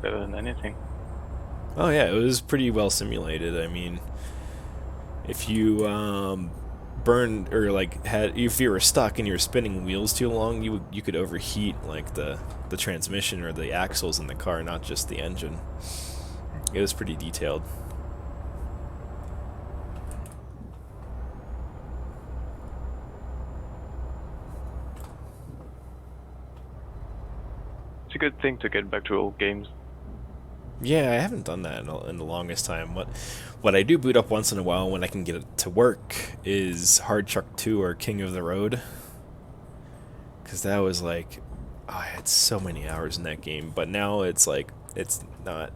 Better than anything. Oh yeah, it was pretty well simulated. I mean, if you burned or like if you were stuck and you were spinning wheels too long, you could overheat like the transmission or the axles in the car, not just the engine. It was pretty detailed. It's a good thing to get back to old games. Yeah, I haven't done that in the longest time. What I do boot up once in a while when I can get it to work is Hard Truck 2 or King of the Road. Because that was like, oh, I had so many hours in that game. But now it's like, it's not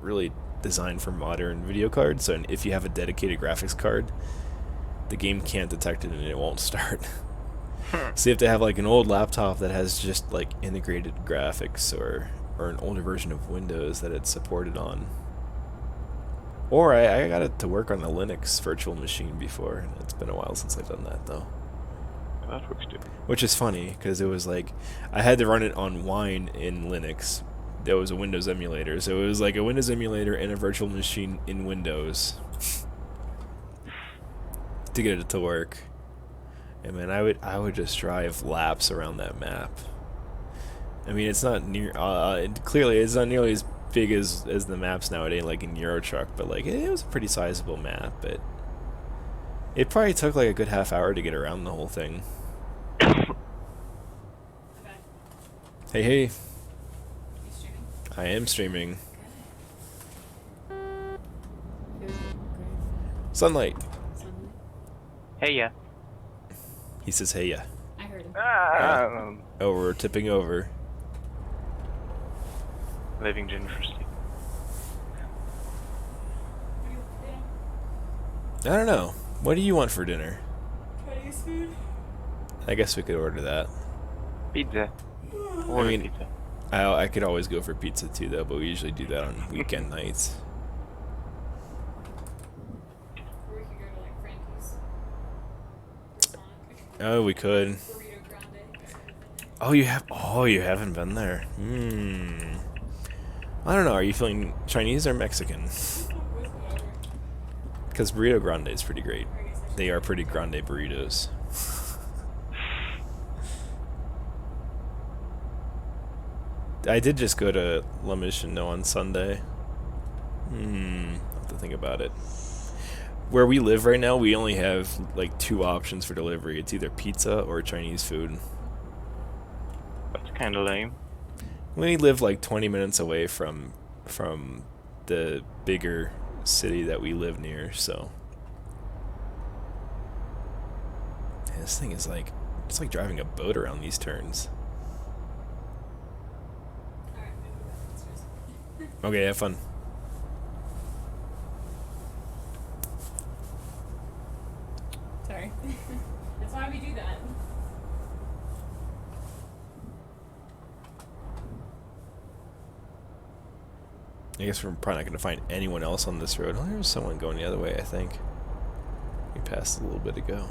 really designed for modern video cards. So if you have a dedicated graphics card, the game can't detect it and it won't start. So you have to have like an old laptop that has just like integrated graphics or an older version of Windows that it's supported on. Or I got it to work on a Linux virtual machine before. It's been a while since I've done that though. That works too. Which is funny because it was like I had to run it on Wine in Linux. There was a Windows emulator, so it was like a Windows emulator and a virtual machine in Windows to get it to work. And man, I would just drive laps around that map. I mean, it's not near. Clearly, it's not nearly as big as the maps nowadays, like in Euro Truck. But like, it was a pretty sizable map. But it probably took like a good half hour to get around the whole thing. Hey, hey. I am streaming. Sunlight. Hey, yeah. He says, hey, yeah. I heard him. Oh, we're tipping over. Living generously. I don't know. What do you want for dinner? Chinese food? I guess we could order that. Pizza. I mean, pizza. I could always go for pizza too, though, but we usually do that on weekend nights. Or we could go to like Frankie's. Or Sonic. Oh, we could. Burrito Grande. Oh, you have. Oh, you haven't been there. Hmm. I don't know. Are you feeling Chinese or Mexican? Whatever. Because Burrito Grande is pretty great. They are pretty grande burritos. I did just go to La Mission on Sunday. I'll have to think about it. Where we live right now, we only have like 2 options for delivery. It's either pizza or Chinese food. That's kind of lame. We live like 20 minutes away from the bigger city that we live near, so yeah, this thing is like, it's like driving a boat around these turns. Alright, I'm gonna go back downstairs. Okay, have fun. Sorry. That's why we do that. I guess we're probably not going to find anyone else on this road. Oh, there's someone going the other way, I think. We passed a little bit ago.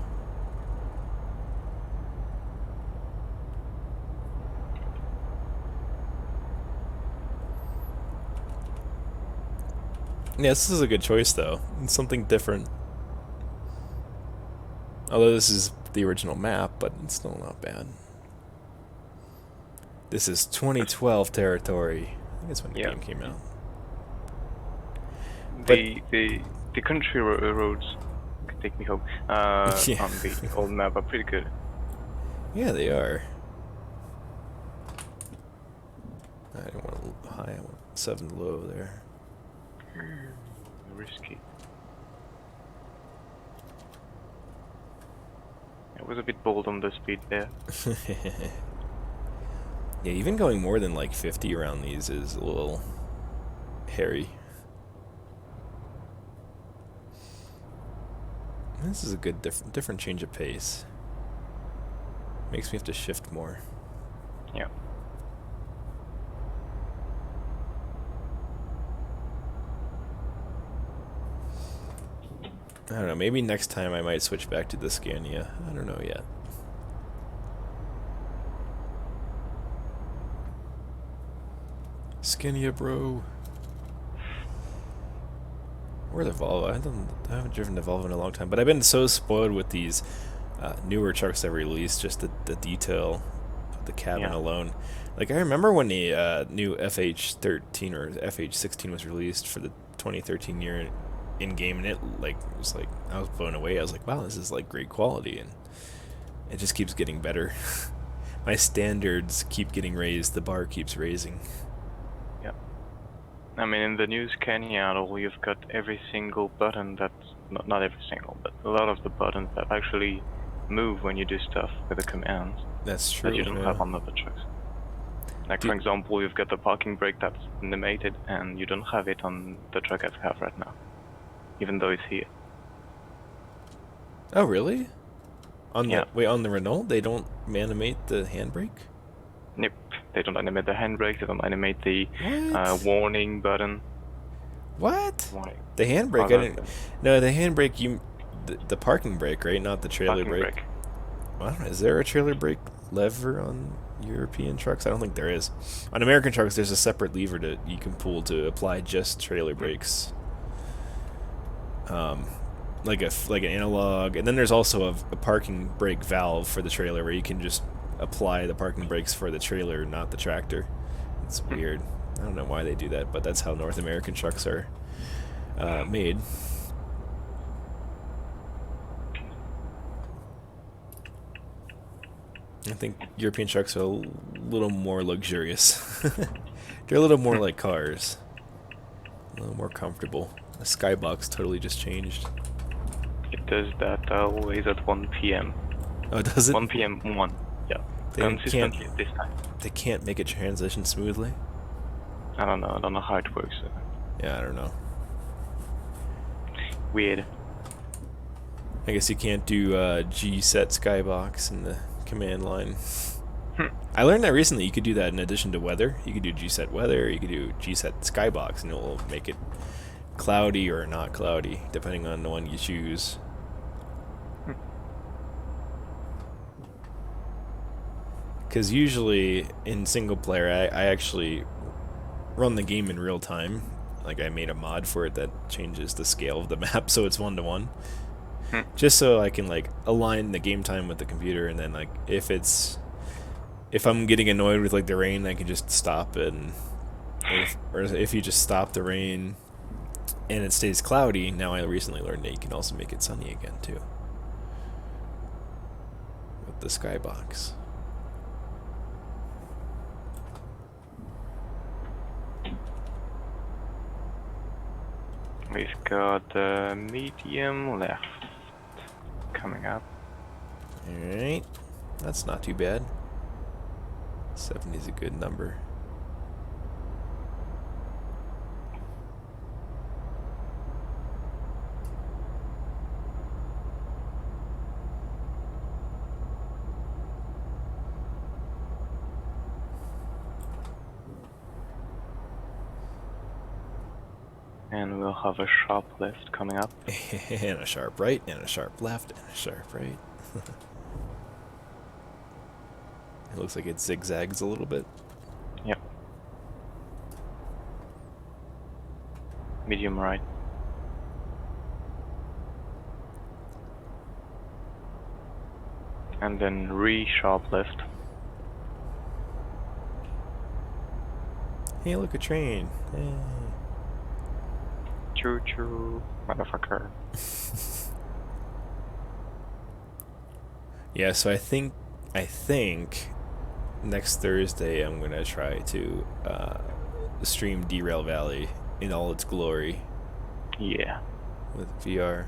Yeah, this is a good choice, though. It's something different. Although this is the original map, but it's still not bad. This is 2012 territory. I think that's when the game came out. The country roads can take me home on the old map are pretty good. Yeah, they are. I don't want high. I want 7 low there. Risky. It was a bit bold on the speed there. Yeah, even going more than like 50 around these is a little hairy. This is a good different change of pace. Makes me have to shift more. Yeah. I don't know, maybe next time I might switch back to the Scania. I don't know yet. Scania, bro. Or the Volvo. I haven't driven the Volvo in a long time, but I've been so spoiled with these newer trucks that released, just the detail of the cabin alone. Like, I remember when the new FH13 or FH16 was released for the 2013 year in-game, and it was like, I was blown away. I was like, wow, this is like great quality, and it just keeps getting better. My standards keep getting raised, the bar keeps raising. I mean, in the new Scania, you've got every single button that's not every single, but a lot of the buttons that actually move when you do stuff with the commands. That's true. That you don't have on other trucks. Like, for example, you've got the parking brake that's animated, and you don't have it on the truck I have right now, even though it's here. Oh, really? On the on the Renault, they don't animate the handbrake? Nope. They don't animate the handbrake, they don't animate the warning button. What? Warning. The handbrake, I didn't... No, the handbrake, the parking brake, right? Not the trailer brake. I don't know, is there a trailer brake lever on European trucks? I don't think there is. On American trucks, there's a separate lever that you can pull to apply just trailer brakes. Like an analog, and then there's also a parking brake valve for the trailer where you can just apply the parking brakes for the trailer, not the tractor. It's weird. I don't know why they do that, but that's how North American trucks are made. I think European trucks are a little more luxurious. They're a little more like cars. A little more comfortable. The skybox totally just changed. It does that always at 1 p.m. Oh, does it? 1 p.m. 1. Yeah. Consistently this time. They can't make it transition smoothly? I don't know. I don't know how it works. Yeah, I don't know. Weird. I guess you can't do G-set skybox in the command line. I learned that recently. You could do that in addition to weather. You could do G-set weather, you could do G-set skybox, and it will make it cloudy or not cloudy, depending on the one you choose. Because usually in single player, I actually run the game in real time. Like, I made a mod for it that changes the scale of the map so it's 1-to-1. Just so I can like align the game time with the computer, and then like if I'm getting annoyed with like the rain, I can just stop it, and if you just stop the rain and it stays cloudy, now I recently learned that you can also make it sunny again too with the skybox. We've got medium left coming up. Alright, that's not too bad. 70 is a good number. And we'll have a sharp left coming up. And a sharp right, and a sharp left, and a sharp right. It looks like it zigzags a little bit. Yep. Medium right. And then sharp left. Hey, look, a train. Hey. Choo choo, motherfucker. Yeah, so I think next Thursday I'm gonna try to stream Derail Valley in all its glory Yeah. with VR.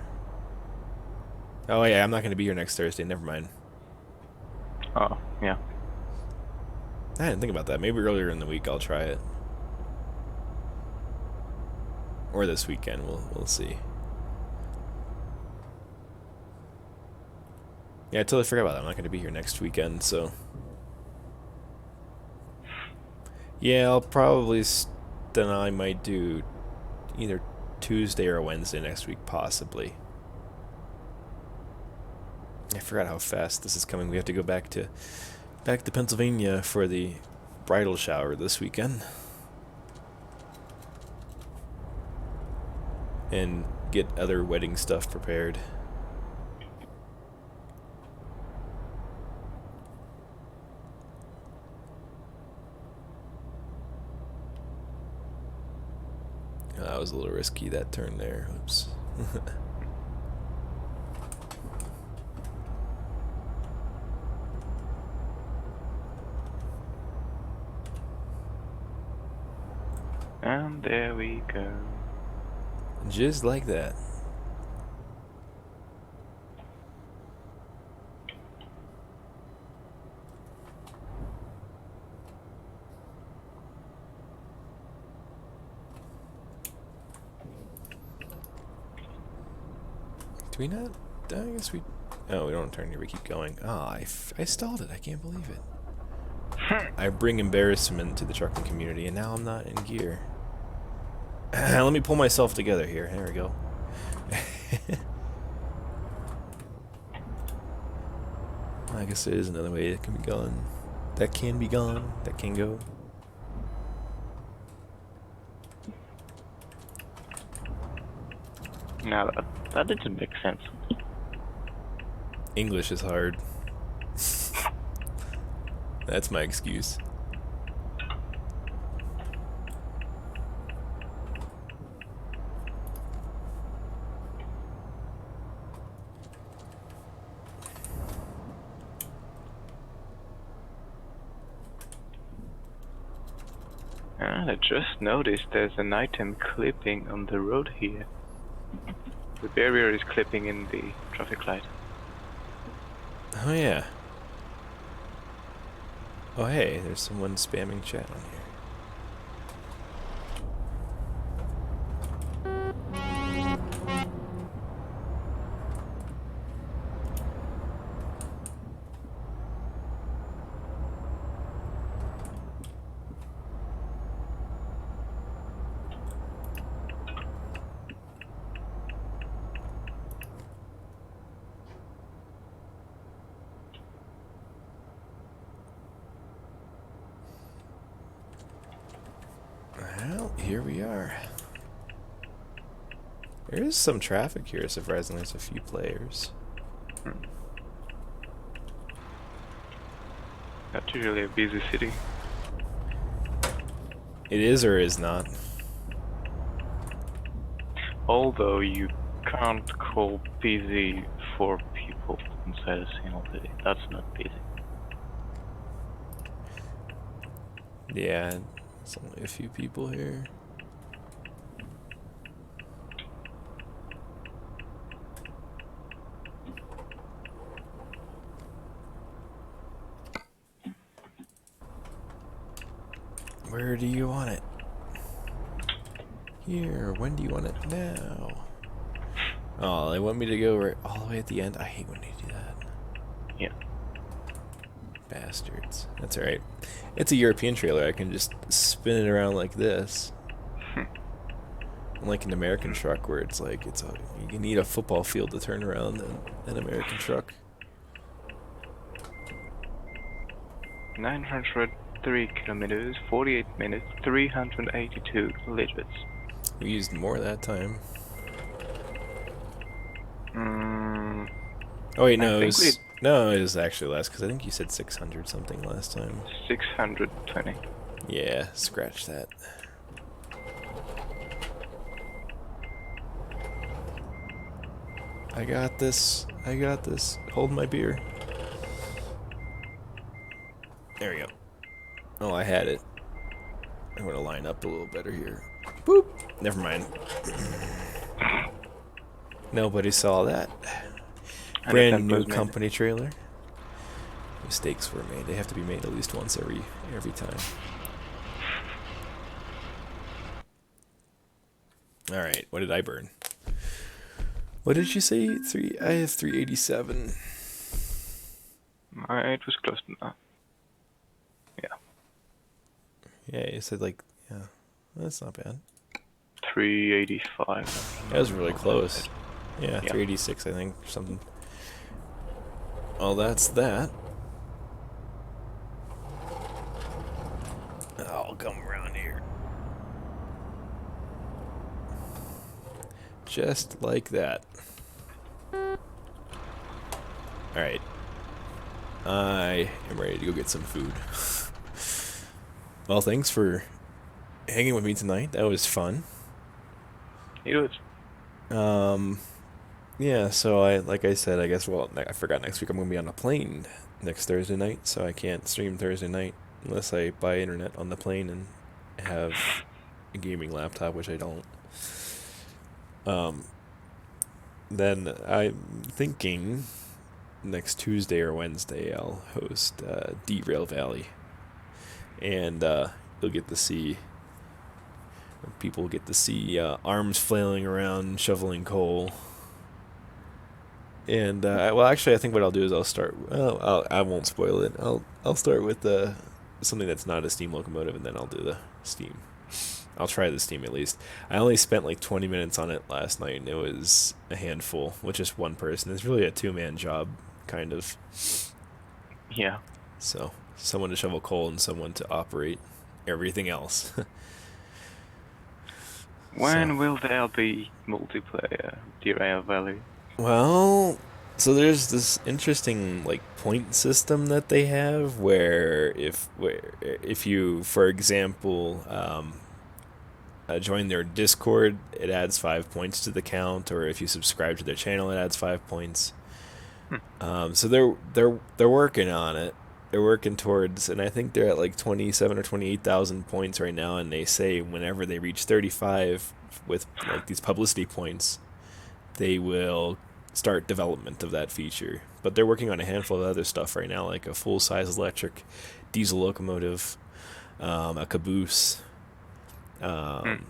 Oh yeah, I'm not gonna be here next Thursday. Never mind. Oh, yeah. I didn't think about that. Maybe earlier in the week I'll try it, or this weekend. We'll see. Yeah, I totally forgot about that. I'm not gonna be here next weekend, so yeah, I'll probably then I might do either Tuesday or Wednesday next week, possibly. I forgot how fast this is coming. We have to go back to Pennsylvania for the bridal shower this weekend. And get other wedding stuff prepared. Oh, that was a little risky, that turn there. Oops. And there we go. Just like that. Do we not? I guess we... Oh, we don't turn here. We keep going. Ah, I stalled it. I can't believe it. I bring embarrassment to the trucking community, and now I'm not in gear. Let me pull myself together here. There we go. I guess there is another way that can be gone. That can be gone. That can go. Now that didn't make sense. English is hard. That's my excuse. And I just noticed there's an item clipping on the road here. The barrier is clipping in the traffic light. Oh yeah. Oh hey, there's someone spamming chat on here. Well, here we are. There is some traffic here, surprisingly. There's a few players. That's usually a busy city. It is or is not. Although you can't call busy 4 people inside a single city. That's not busy. Yeah, there's only a few people here. Where do you want it? Here, when do you want it? Now. Oh, they want me to go right all the way at the end? I hate when they do that. Yeah. Bastards. That's alright. It's a European trailer. I can just spin it around like this. Unlike an American truck where it's like, you need a football field to turn around an American truck. 903 kilometers, 48 minutes, 382 liters. We used more that time. Oh wait, no, it was No, it was actually less, because I think you said 600 something last time. 620. Yeah, scratch that. I got this. I got this. Hold my beer. There we go. Oh, I had it. I'm going to line up a little better here. Boop. Never mind. Nobody saw that. And Brand attempt new was made. company trailer. Mistakes were made. They have to be made at least once every time. All right. What did I burn? What did you say? I have 387. It was close to that. Yeah. Yeah, you said like, yeah. That's not bad. 385. That was really close. Yeah, Yeah. 386, I think, or something. Oh, that's that. I'll come around here. Just like that. Alright. I am ready to go get some food. Well, thanks for hanging with me tonight. That was fun. It was. Yeah, so like I said, I guess, well, I forgot next week I'm going to be on a plane next Thursday night, so I can't stream Thursday night unless I buy internet on the plane and have a gaming laptop, which I don't. Then I'm thinking next Tuesday or Wednesday I'll host Derail Valley, and you'll get to see people get to see arms flailing around shoveling coal. And well, actually, I think what I'll do is I'll start. Well, I won't spoil it. I'll start with something that's not a steam locomotive, and then I'll do the steam. I'll try the steam at least. I only spent like 20 minutes on it last night, and it was a handful with just one person. It's really a two-man job, kind of. Yeah. So, someone to shovel coal and someone to operate everything else. When will there be multiplayer Derail Valley? Well, so there's this interesting like point system that they have where if you, for example, join their Discord, it adds 5 points to the count, or if you subscribe to their channel, it adds 5 points. So they're working on it. They're working towards, and I think they're at like 27 or 28,000 points right now. And they say whenever they reach 35 with like these publicity points, they will start development of that feature. But they're working on a handful of other stuff right now, like a full-size electric diesel locomotive, a caboose, and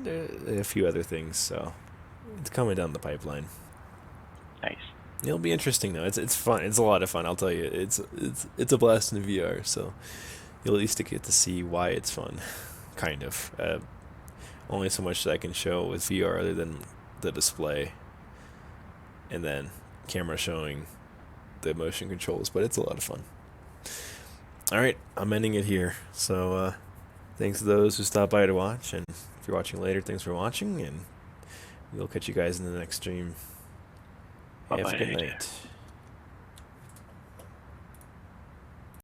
a few other things. So it's coming down the pipeline. Nice. It'll be interesting though. It's fun. It's a lot of fun. I'll tell you. It's a blast in VR. So you'll at least get to see why it's fun. Kind of. Only so much that I can show with VR other than the display, and then camera showing the motion controls. But it's a lot of fun. All right, I'm ending it here. So thanks to those who stopped by to watch, and if you're watching later, thanks for watching, and we'll catch you guys in the next stream. Have a good night.